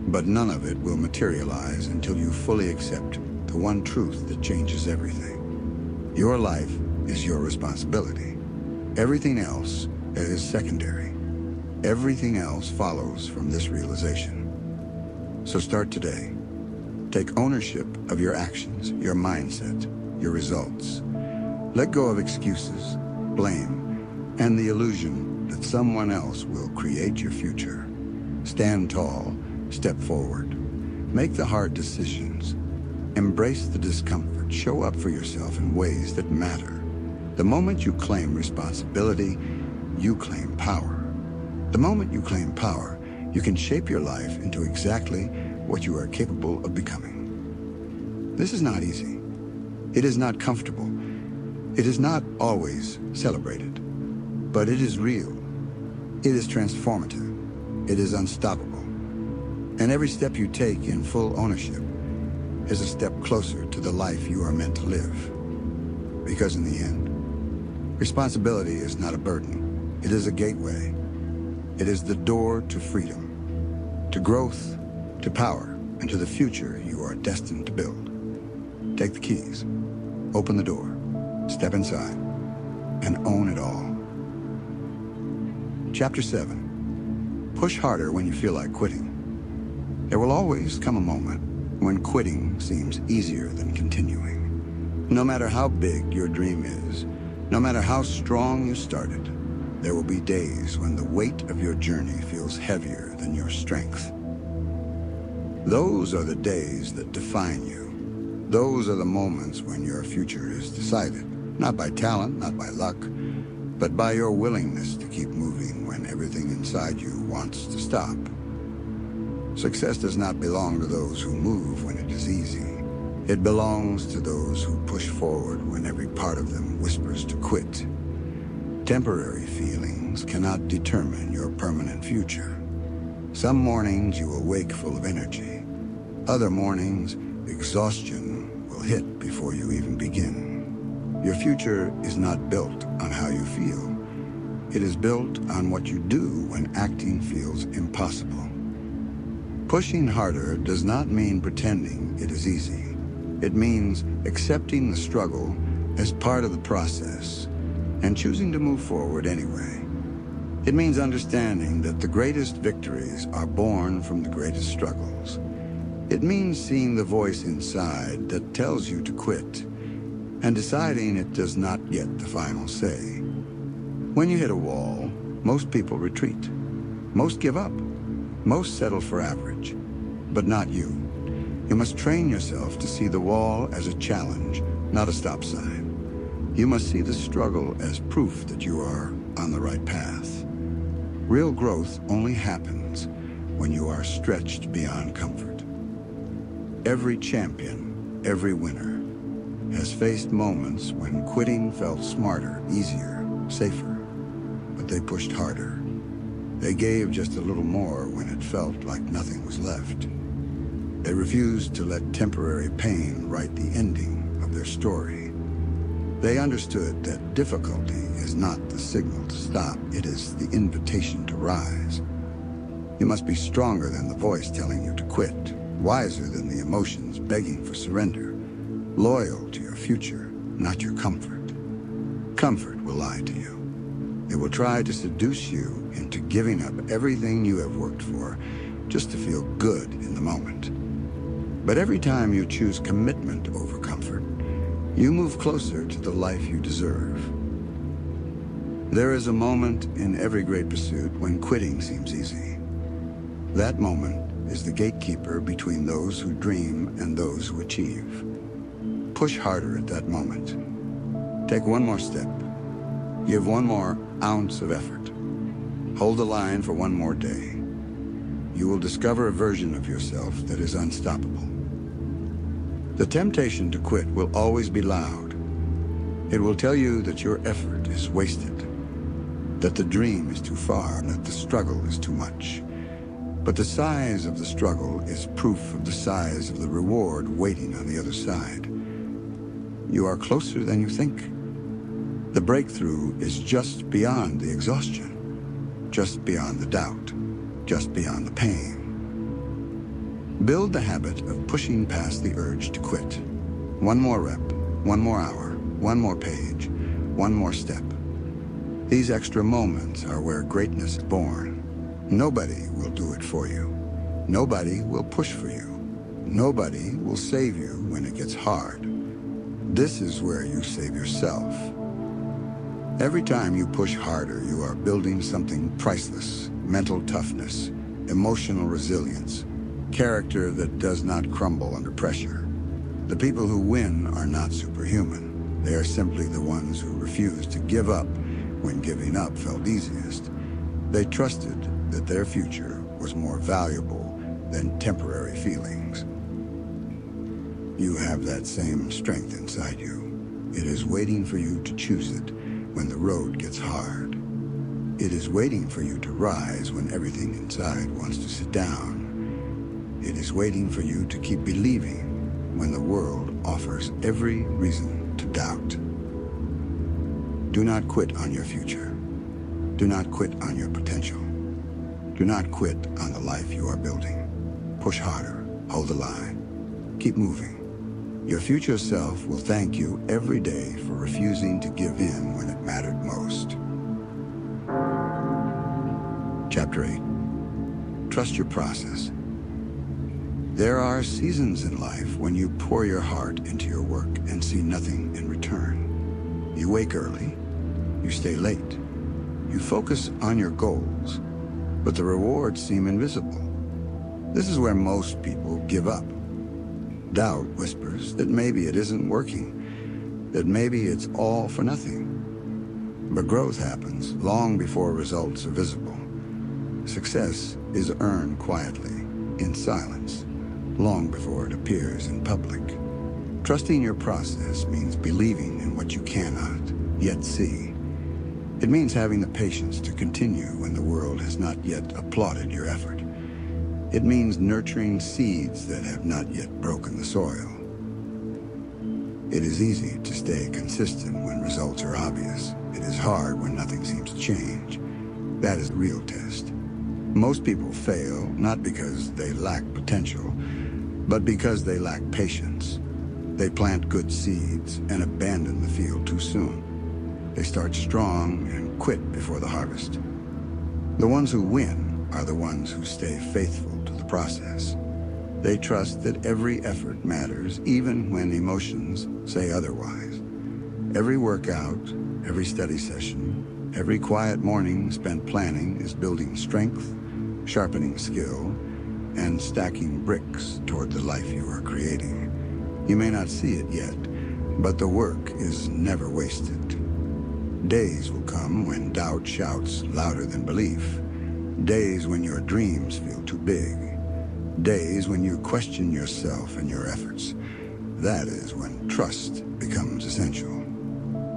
Speaker 1: But none of it will materialize until you fully accept the one truth that changes everything. Your life is your responsibility. Everything else is secondary. Everything else follows from this realization. So start today. Take ownership of your actions, your mindset, your results. Let go of excuses, blame, and the illusion that someone else will create your future. Stand tall, step forward. Make the hard decisions. Embrace the discomfort. Show up for yourself in ways that matter. The moment you claim responsibility, you claim power. The moment you claim power, you can shape your life into exactly what you are capable of becoming. This is not easy. It is not comfortable. It is not always celebrated. But it is real. It is transformative. It is unstoppable. And every step you take in full ownership is a step closer to the life you are meant to live. Because in the end, responsibility is not a burden. It is a gateway. It is the door to freedom, to growth, to power, and to the future you are destined to build. Take the keys, open the door, step inside, and own it all. Chapter 7. Push harder when you feel like quitting. There will always come a moment when quitting seems easier than continuing. No matter how big your dream is, no matter how strong you started, there will be days when the weight of your journey feels heavier than your strength. Those are the days that define you. Those are the moments when your future is decided, not by talent, not by luck, but by your willingness to keep moving when everything inside you wants to stop. Success does not belong to those who move when it is easy. It belongs to those who push forward when every part of them whispers to quit. Temporary feelings cannot determine your permanent future. Some mornings you will wake full of energy. Other mornings, exhaustion will hit before you even begin. Your future is not built on how you feel. It is built on what you do when acting feels impossible. Pushing harder does not mean pretending it is easy. It means accepting the struggle as part of the process and choosing to move forward anyway. It means understanding that the greatest victories are born from the greatest struggles. It means seeing the voice inside that tells you to quit and deciding it does not get the final say. When you hit a wall, most people retreat. Most give up. Most settle for average. But not you. You must train yourself to see the wall as a challenge, not a stop sign. You must see the struggle as proof that you are on the right path. Real growth only happens when you are stretched beyond comfort. Every champion, every winner, has faced moments when quitting felt smarter, easier, safer, but they pushed harder. They gave just a little more when it felt like nothing was left. They refused to let temporary pain write the ending of their story. They understood that difficulty is not the signal to stop, it is the invitation to rise. You must be stronger than the voice telling you to quit, wiser than the emotions begging for surrender, loyal to your future, not your comfort. Comfort will lie to you. It will try to seduce you into giving up everything you have worked for just to feel good in the moment. But every time you choose commitment over comfort, you move closer to the life you deserve. There is a moment in every great pursuit when quitting seems easy. That moment is the gatekeeper between those who dream and those who achieve. Push harder at that moment. Take one more step. Give one more ounce of effort. Hold the line for one more day. You will discover a version of yourself that is unstoppable. The temptation to quit will always be loud. It will tell you that your effort is wasted, that the dream is too far, that the struggle is too much. But the size of the struggle is proof of the size of the reward waiting on the other side. You are closer than you think. The breakthrough is just beyond the exhaustion, just beyond the doubt, just beyond the pain. Build the habit of pushing past the urge to quit. One more rep, one more hour, one more page, one more step. These extra moments are where greatness is born. Nobody will do it for you. Nobody will push for you. Nobody will save you when it gets hard. This is where you save yourself. Every time you push harder, you are building something priceless: mental toughness, emotional resilience, character that does not crumble under pressure. The people who win are not superhuman. They are simply the ones who refuse to give up when giving up felt easiest. They trusted that their future was more valuable than temporary feelings. You have that same strength inside you. It is waiting for you to choose it when the road gets hard. It is waiting for you to rise when everything inside wants to sit down. It is waiting for you to keep believing when the world offers every reason to doubt. Do not quit on your future. Do not quit on your potential. Do not quit on the life you are building. Push harder, hold the line, keep moving. Your future self will thank you every day for refusing to give in when it mattered most. Chapter 8. Trust your process. There are seasons in life when you pour your heart into your work and see nothing in return. You wake early, you stay late, you focus on your goals, but the rewards seem invisible. This is where most people give up. Doubt whispers that maybe it isn't working, that maybe it's all for nothing. But growth happens long before results are visible. Success is earned quietly, in silence, long before it appears in public. Trusting your process means believing in what you cannot yet see. It means having the patience to continue when the world has not yet applauded your effort. It means nurturing seeds that have not yet broken the soil. It is easy to stay consistent when results are obvious. It is hard when nothing seems to change. That is the real test. Most people fail not because they lack potential, but because they lack patience. They plant good seeds and abandon the field too soon. They start strong and quit before the harvest. The ones who win are the ones who stay faithful to the process. They trust that every effort matters, even when emotions say otherwise. Every workout, every study session, every quiet morning spent planning is building strength, sharpening skill, and stacking bricks toward the life you are creating. You may not see it yet, but the work is never wasted. Days will come when doubt shouts louder than belief. Days when your dreams feel too big. Days when you question yourself and your efforts. That is when trust becomes essential.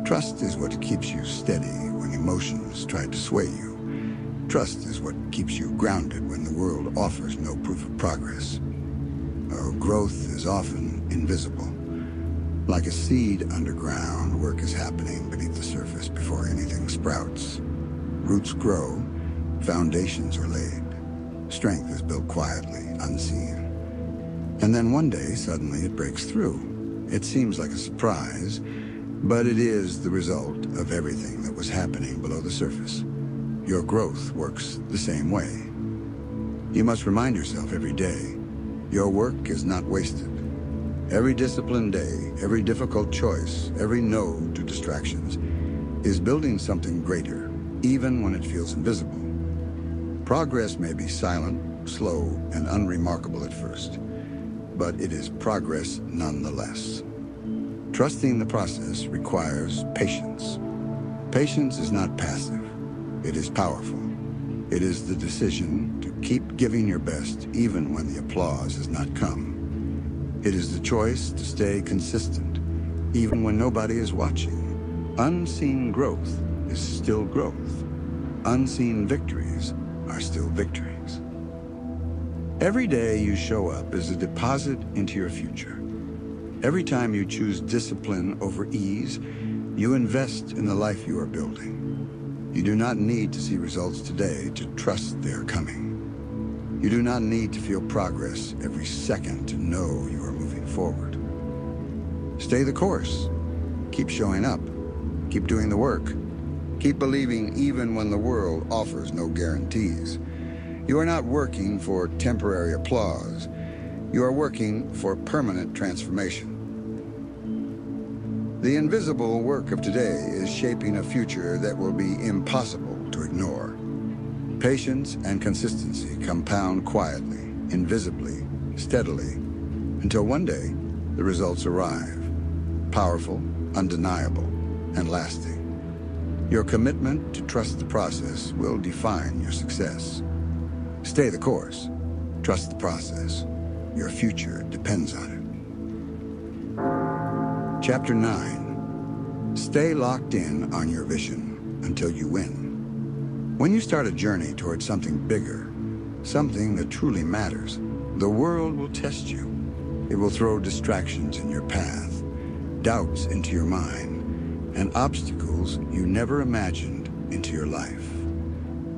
Speaker 1: Trust is what keeps you steady when emotions try to sway you. Trust is what keeps you grounded when the world offers no proof of progress. Our growth is often invisible. Like a seed underground, work is happening beneath the surface before anything sprouts. Roots grow, foundations are laid. Strength is built quietly, unseen. And then one day, suddenly it breaks through. It seems like a surprise, but it is the result of everything that was happening below the surface. Your growth works the same way. You must remind yourself every day, your work is not wasted. Every disciplined day, every difficult choice, every no to distractions is building something greater, even when it feels invisible. Progress may be silent, slow, and unremarkable at first, but it is progress nonetheless. Trusting the process requires patience. Patience is not passive. It is powerful. It is the decision to keep giving your best even when the applause has not come. It is the choice to stay consistent even when nobody is watching. Unseen growth is still growth. Unseen victories are still victories. Every day you show up is a deposit into your future. Every time you choose discipline over ease, you invest in the life you are building. You do not need to see results today to trust they are coming. You do not need to feel progress every second to know you are moving forward. Stay the course. Keep showing up. Keep doing the work. Keep believing even when the world offers no guarantees. You are not working for temporary applause. You are working for permanent transformation. The invisible work of today is shaping a future that will be impossible to ignore. Patience and consistency compound quietly, invisibly, steadily, until one day the results arrive, powerful, undeniable, and lasting. Your commitment to trust the process will define your success. Stay the course. Trust the process. Your future depends on it. Chapter 9. Stay locked in on your vision until you win. When you start a journey towards something bigger, something that truly matters, the world will test you. It will throw distractions in your path, doubts into your mind, and obstacles you never imagined into your life.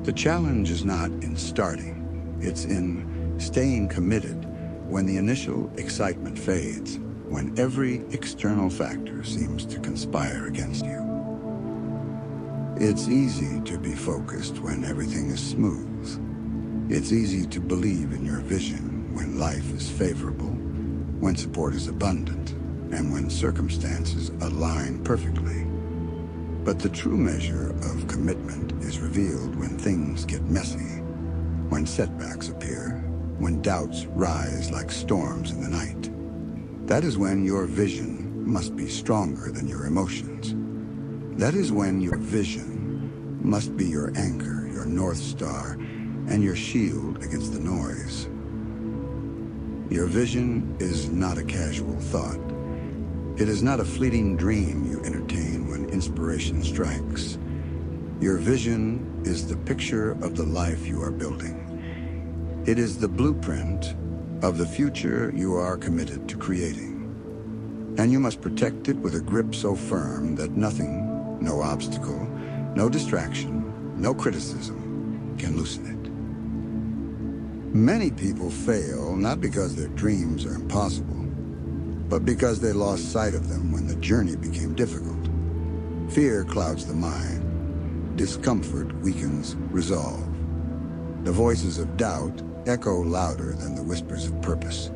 Speaker 1: The challenge is not in starting. It's in staying committed when the initial excitement fades, when every external factor seems to conspire against you. It's easy to be focused when everything is smooth. It's easy to believe in your vision when life is favorable, when support is abundant, and when circumstances align perfectly. But the true measure of commitment is revealed when things get messy, when setbacks appear, when doubts rise like storms in the night. That is when your vision must be stronger than your emotions. That is when your vision must be your anchor, your North Star, and your shield against the noise. Your vision is not a casual thought. It is not a fleeting dream you entertain when inspiration strikes. Your vision is the picture of the life you are building. It is the blueprint of the future you are committed to creating. And you must protect it with a grip so firm that nothing, no obstacle, no distraction, no criticism can loosen it. Many people fail not because their dreams are impossible, but because they lost sight of them when the journey became difficult. Fear clouds the mind. Discomfort weakens resolve. The voices of doubt echo louder than the whispers of purpose.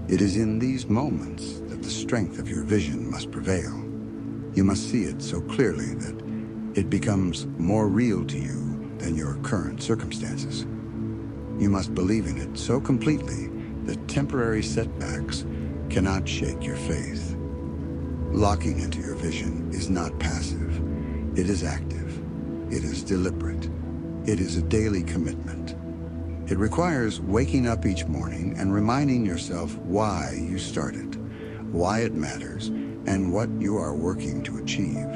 Speaker 1: It is in these moments that the strength of your vision must prevail. You must see it so clearly that it becomes more real to you than your current circumstances. You must believe in it so completely that temporary setbacks cannot shake your faith. Locking into your vision is not passive. It is active. It is deliberate. It is a daily commitment. It requires waking up each morning and reminding yourself why you started, why it matters, and what you are working to achieve.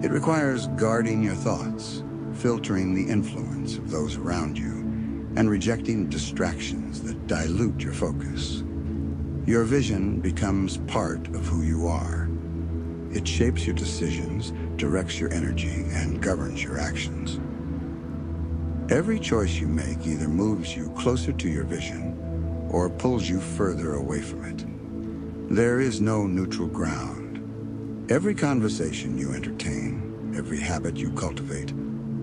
Speaker 1: It requires guarding your thoughts, filtering the influence of those around you, and rejecting distractions that dilute your focus. Your vision becomes part of who you are. It shapes your decisions, directs your energy, and governs your actions. Every choice you make either moves you closer to your vision or pulls you further away from it. There is no neutral ground. Every conversation you entertain, every habit you cultivate,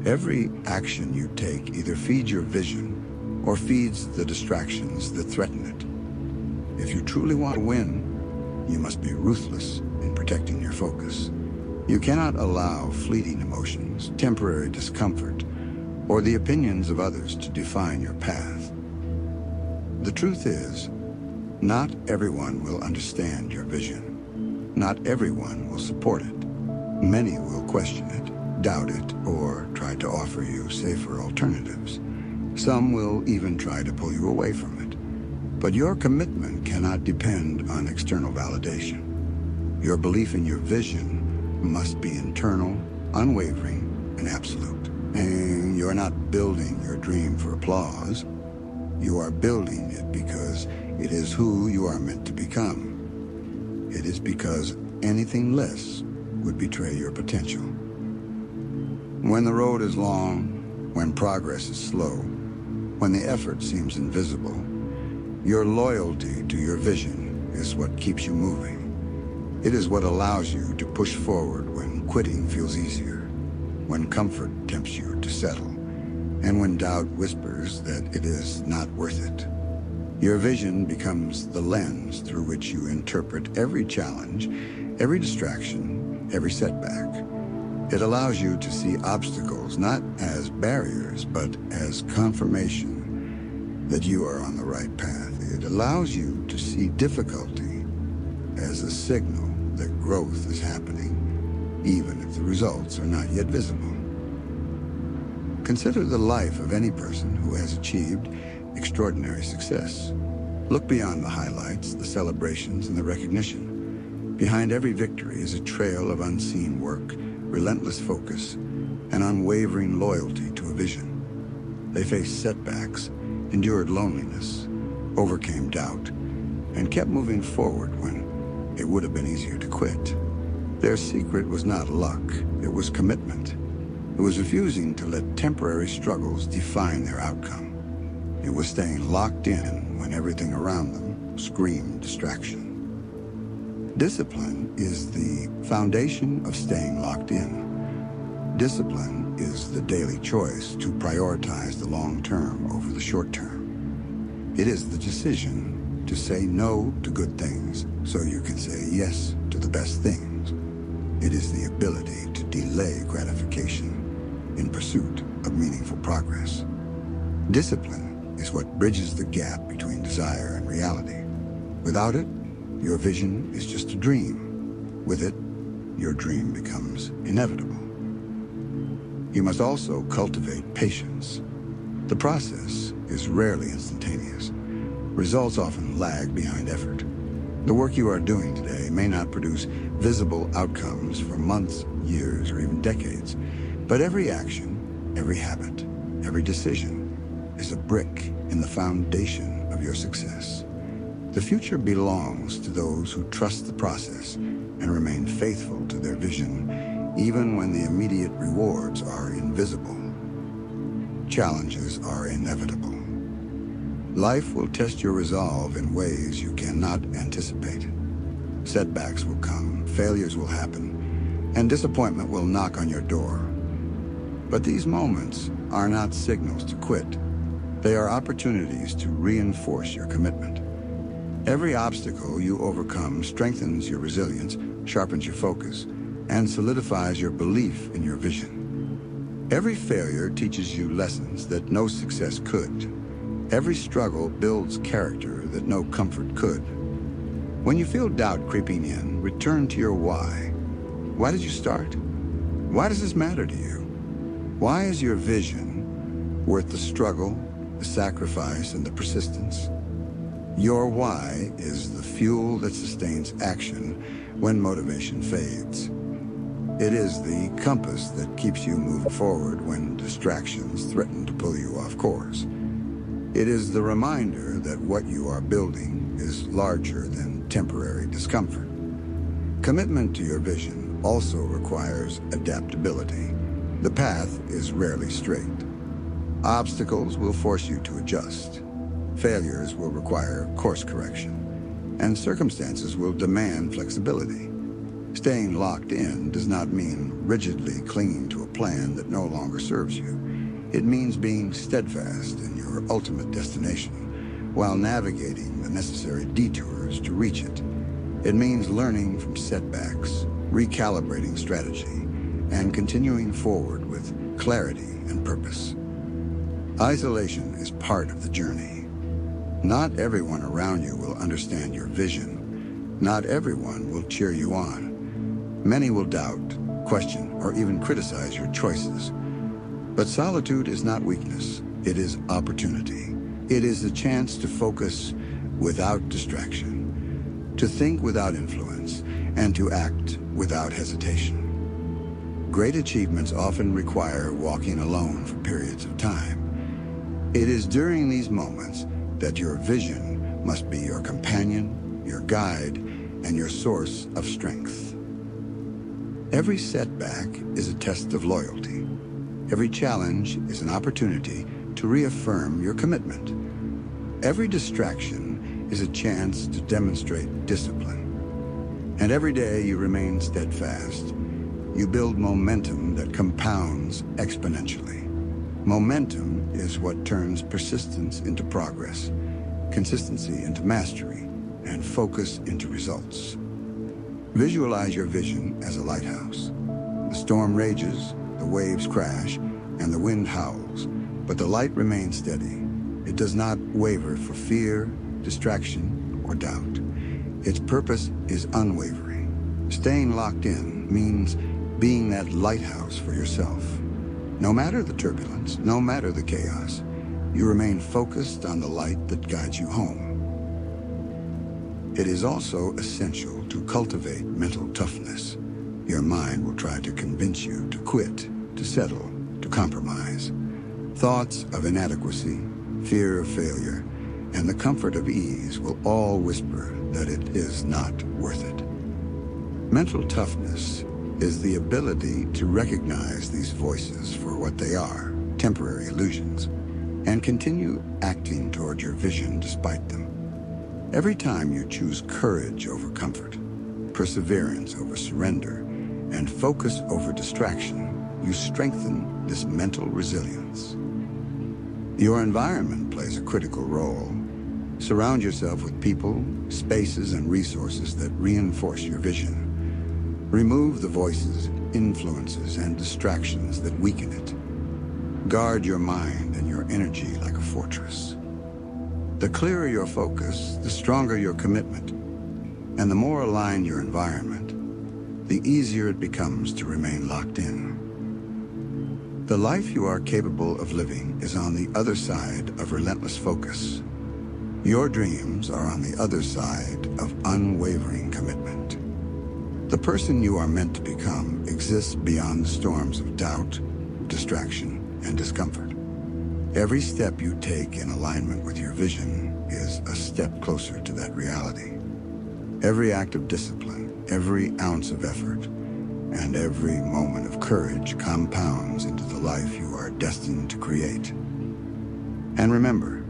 Speaker 1: every action you take either feeds your vision or feeds the distractions that threaten it. If you truly want to win, you must be ruthless in protecting your focus. You cannot allow fleeting emotions, temporary discomfort, or the opinions of others to define your path. The truth is, not everyone will understand your vision. Not everyone will support it. Many will question it, doubt it, or try to offer you safer alternatives. Some will even try to pull you away from it. But your commitment cannot depend on external validation. Your belief in your vision must be internal, unwavering, and absolute. And you're not building your dream for applause. You are building it because it is who you are meant to become. It is because anything less would betray your potential. When the road is long, when progress is slow, when the effort seems invisible, your loyalty to your vision is what keeps you moving. It is what allows you to push forward when quitting feels easier, when comfort tempts you to settle, and when doubt whispers that it is not worth it. Your vision becomes the lens through which you interpret every challenge, every distraction, every setback. It allows you to see obstacles not as barriers, but as confirmation that you are on the right path. It allows you to see difficulty as a signal that growth is happening, even if the results are not yet visible. Consider the life of any person who has achieved extraordinary success. Look beyond the highlights, the celebrations, and the recognition. Behind every victory is a trail of unseen work, relentless focus, and unwavering loyalty to a vision. They faced setbacks, endured loneliness, overcame doubt, and kept moving forward when it would have been easier to quit. Their secret was not luck, it was commitment. It was refusing to let temporary struggles define their outcome. It was staying locked in when everything around them screamed distraction. Discipline is the foundation of staying locked in. Discipline is the daily choice to prioritize the long term over the short term. It is the decision to say no to good things so you can say yes to the best things. It is the ability to delay gratification in pursuit of meaningful progress. Discipline is what bridges the gap between desire and reality. Without it, your vision is just a dream. With it, your dream becomes inevitable. You must also cultivate patience. The process is rarely instantaneous. Results often lag behind effort. The work you are doing today may not produce visible outcomes for months, years, or even decades, but every action, every habit, every decision is a brick in the foundation of your success. The future belongs to those who trust the process and remain faithful to their vision, even when the immediate rewards are invisible. Challenges are inevitable. Life will test your resolve in ways you cannot anticipate. Setbacks will come, failures will happen, and disappointment will knock on your door. But these moments are not signals to quit. They are opportunities to reinforce your commitment. Every obstacle you overcome strengthens your resilience, sharpens your focus, and solidifies your belief in your vision. Every failure teaches you lessons that no success could. Every struggle builds character that no comfort could. When you feel doubt creeping in, return to your why. Why did you start? Why does this matter to you? Why is your vision worth the struggle, the sacrifice, and the persistence? Your why is the fuel that sustains action when motivation fades. It is the compass that keeps you moving forward when distractions threaten to pull you off course. It is the reminder that what you are building is larger than temporary discomfort. Commitment to your vision also requires adaptability. The path is rarely straight. Obstacles will force you to adjust. Failures will require course correction, and circumstances will demand flexibility. Staying locked in does not mean rigidly clinging to a plan that no longer serves you. It means being steadfast in your ultimate destination while navigating the necessary detours to reach it. It means learning from setbacks, recalibrating strategy, and continuing forward with clarity and purpose. Isolation is part of the journey. Not everyone around you will understand your vision. Not everyone will cheer you on. Many will doubt, question, or even criticize your choices. But solitude is not weakness. It is opportunity. It is a chance to focus without distraction, to think without influence, and to act without hesitation. Great achievements often require walking alone for periods of time. It is during these moments that your vision must be your companion, your guide, and your source of strength. Every setback is a test of loyalty. Every challenge is an opportunity to reaffirm your commitment. Every distraction is a chance to demonstrate discipline. And every day you remain steadfast, you build momentum that compounds exponentially. Momentum is what turns persistence into progress, consistency into mastery, and focus into results. Visualize your vision as a lighthouse. The storm rages, the waves crash, and the wind howls, but the light remains steady. It does not waver for fear, distraction, or doubt. Its purpose is unwavering. Staying locked in means being that lighthouse for yourself. No matter the turbulence, no matter the chaos, you remain focused on the light that guides you home. It is also essential to cultivate mental toughness. Your mind will try to convince you to quit, to settle, to compromise. Thoughts of inadequacy, fear of failure, and the comfort of ease will all whisper that it is not worth it. Mental toughness is the ability to recognize these voices for what they are, temporary illusions, and continue acting toward your vision despite them. Every time you choose courage over comfort, perseverance over surrender, and focus over distraction, you strengthen this mental resilience. Your environment plays a critical role. Surround yourself with people, spaces, and resources that reinforce your vision. Remove the voices, influences, and distractions that weaken it. Guard your mind and your energy like a fortress. The clearer your focus, the stronger your commitment, and the more aligned your environment, the easier it becomes to remain locked in. The life you are capable of living is on the other side of relentless focus. Your dreams are on the other side of unwavering commitment. The person you are meant to become exists beyond the storms of doubt, distraction, and discomfort. Every step you take in alignment with your vision is a step closer to that reality. Every act of discipline, every ounce of effort, and every moment of courage compounds into the life you are destined to create. And remember,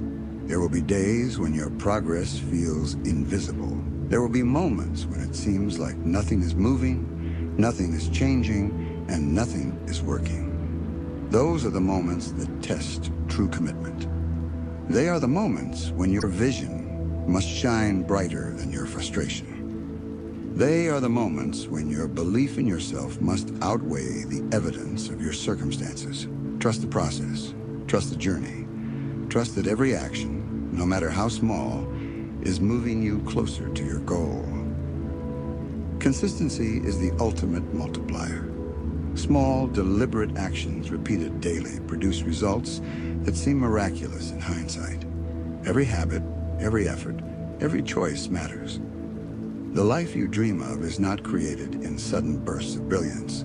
Speaker 1: there will be days when your progress feels invisible. There will be moments when it seems like nothing is moving, nothing is changing, and nothing is working. Those are the moments that test true commitment. They are the moments when your vision must shine brighter than your frustration. They are the moments when your belief in yourself must outweigh the evidence of your circumstances. Trust the process. Trust the journey. Trust that every action, no matter how small, is moving you closer to your goal. Consistency is the ultimate multiplier. Small, deliberate actions repeated daily produce results that seem miraculous in hindsight. Every habit, every effort, every choice matters. The life you dream of is not created in sudden bursts of brilliance.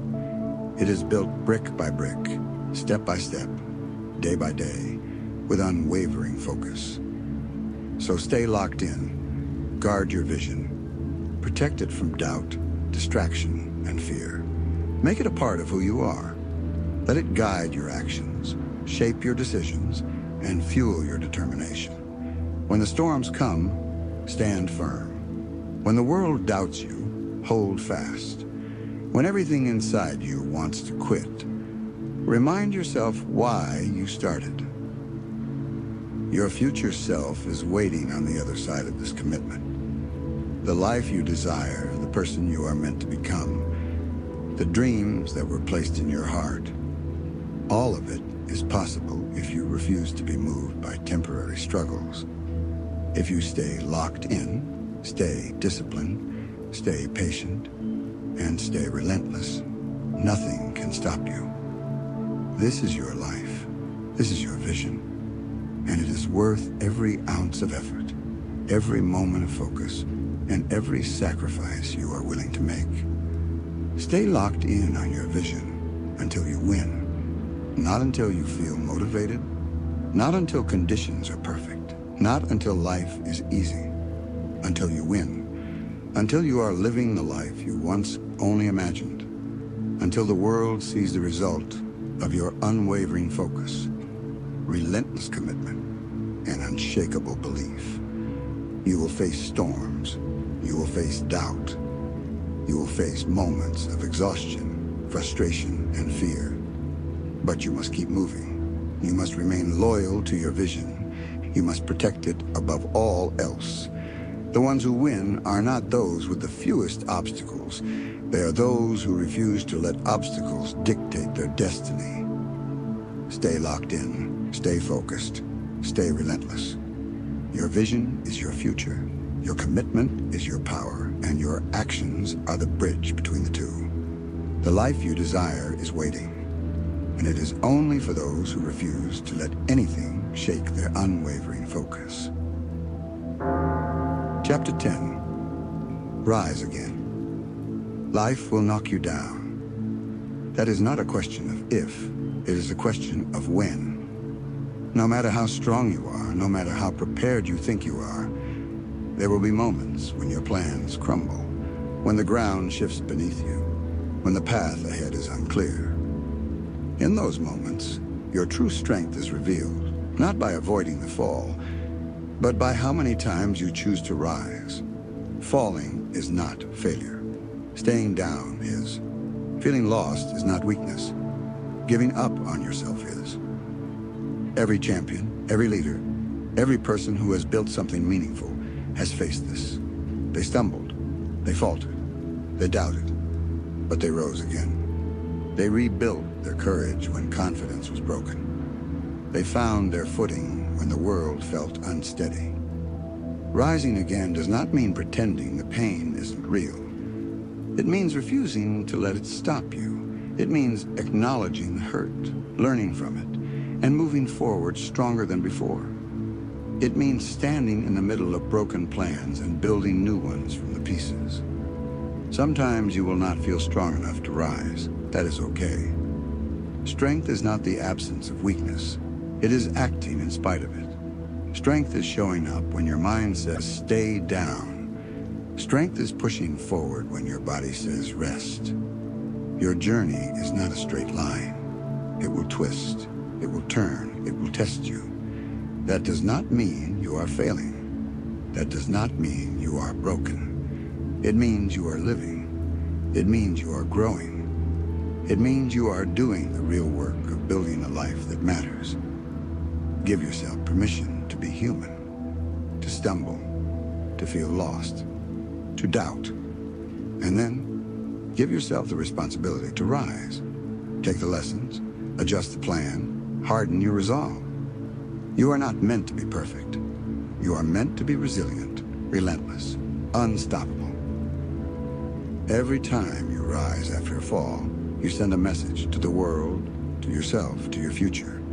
Speaker 1: It is built brick by brick, step by step, day by day, with unwavering focus. So stay locked in, guard your vision, protect it from doubt, distraction, and fear. Make it a part of who you are. Let it guide your actions, shape your decisions, and fuel your determination. When the storms come, stand firm. When the world doubts you, hold fast. When everything inside you wants to quit, remind yourself why you started. Your future self is waiting on the other side of this commitment. The life you desire, the person you are meant to become, the dreams that were placed in your heart, all of it is possible if you refuse to be moved by temporary struggles. If you stay locked in, stay disciplined, stay patient, and stay relentless, nothing can stop you. This is your life. This is your vision. And it is worth every ounce of effort, every moment of focus, and every sacrifice you are willing to make. Stay locked in on your vision until you win, not until you feel motivated, Not until conditions are perfect. Not until life is easy. Until you win. Until you are living the life you once only imagined. Until the world sees the result of your unwavering focus, relentless commitment, and unshakable belief. You will face storms. You will face doubt. You will face moments of exhaustion, frustration, and fear. But you must keep moving. You must remain loyal to your vision. You must protect it above all else. The ones who win are not those with the fewest obstacles. They are those who refuse to let obstacles dictate their destiny. Stay locked in. Stay focused. Stay relentless. Your vision is your future. Your commitment is your power, and your actions are the bridge between the two. The life you desire is waiting, and it is only for those who refuse to let anything shake their unwavering focus. Chapter 10. Rise again. Life will knock you down. That is not a question of if, it is a question of when. No matter how strong you are, no matter how prepared you think you are, there will be moments when your plans crumble, when the ground shifts beneath you, when the path ahead is unclear. In those moments, your true strength is revealed, not by avoiding the fall, but by how many times you choose to rise. Falling is not failure. Staying down is. Feeling lost is not weakness. Giving up on yourself is. Every champion, every leader, every person who has built something meaningful has faced this. They stumbled, they faltered, they doubted, but they rose again. They rebuilt their courage when confidence was broken. They found their footing when the world felt unsteady. Rising again does not mean pretending the pain isn't real. It means refusing to let it stop you. It means acknowledging the hurt, learning from it, and moving forward stronger than before. It means standing in the middle of broken plans and building new ones from the pieces. Sometimes you will not feel strong enough to rise. That is okay. Strength is not the absence of weakness. It is acting in spite of it. Strength is showing up when your mind says, stay down. Strength is pushing forward when your body says, rest. Your journey is not a straight line. It will twist. It will turn. It will test you. That does not mean you are failing. That does not mean you are broken. It means you are living. It means you are growing. It means you are doing the real work of building a life that matters. Give yourself permission to be human, to stumble, to feel lost, to doubt. And then give yourself the responsibility to rise. Take the lessons, adjust the plan, harden your resolve. You are not meant to be perfect. You are meant to be resilient, relentless, unstoppable. Every time you rise after a fall, you send a message to the world, to yourself, to your future,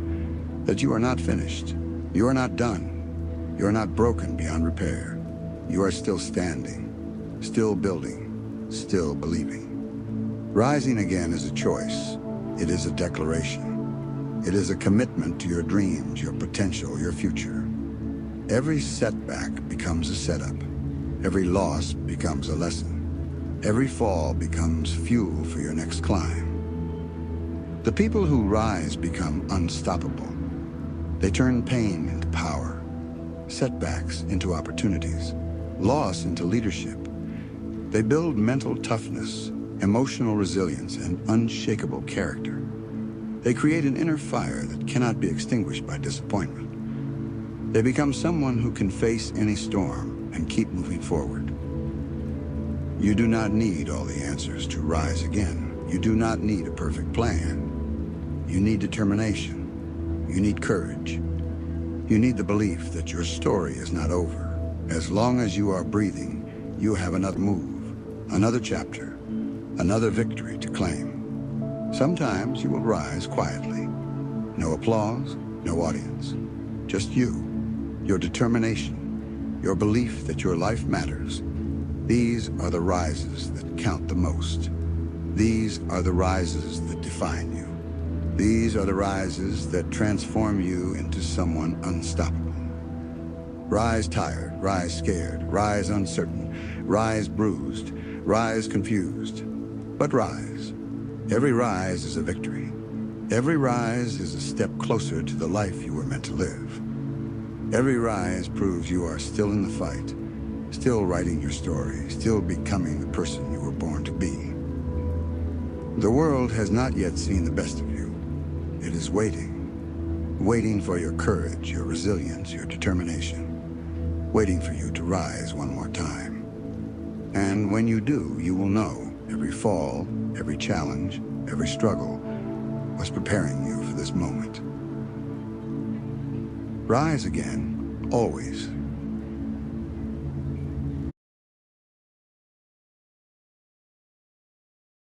Speaker 1: that you are not finished. You are not done. You are not broken beyond repair. You are still standing, still building, still believing. Rising again is a choice. It is a declaration. It is a commitment to your dreams, your potential, your future. Every setback becomes a setup. Every loss becomes a lesson. Every fall becomes fuel for your next climb. The people who rise become unstoppable. They turn pain into power, setbacks into opportunities, loss into leadership. They build mental toughness, emotional resilience, and unshakable character. They create an inner fire that cannot be extinguished by disappointment. They become someone who can face any storm and keep moving forward. You do not need all the answers to rise again. You do not need a perfect plan. You need determination. You need courage. You need the belief that your story is not over. As long as you are breathing, you have another move, another chapter, another victory to claim. Sometimes you will rise quietly. No applause, no audience. Just you, your determination, your belief that your life matters. These are the rises that count the most. These are the rises that define you. These are the rises that transform you into someone unstoppable. Rise tired, rise scared, rise uncertain, rise bruised, rise confused. But rise. Every rise is a victory. Every rise is a step closer to the life you were meant to live. Every rise proves you are still in the fight, still writing your story, still becoming the person you were born to be. The world has not yet seen the best of you. It is waiting for your courage, your resilience, your determination, waiting for you to rise one more time. And when you do, you will know every fall, every challenge, every struggle was preparing you for this moment. Rise again, always,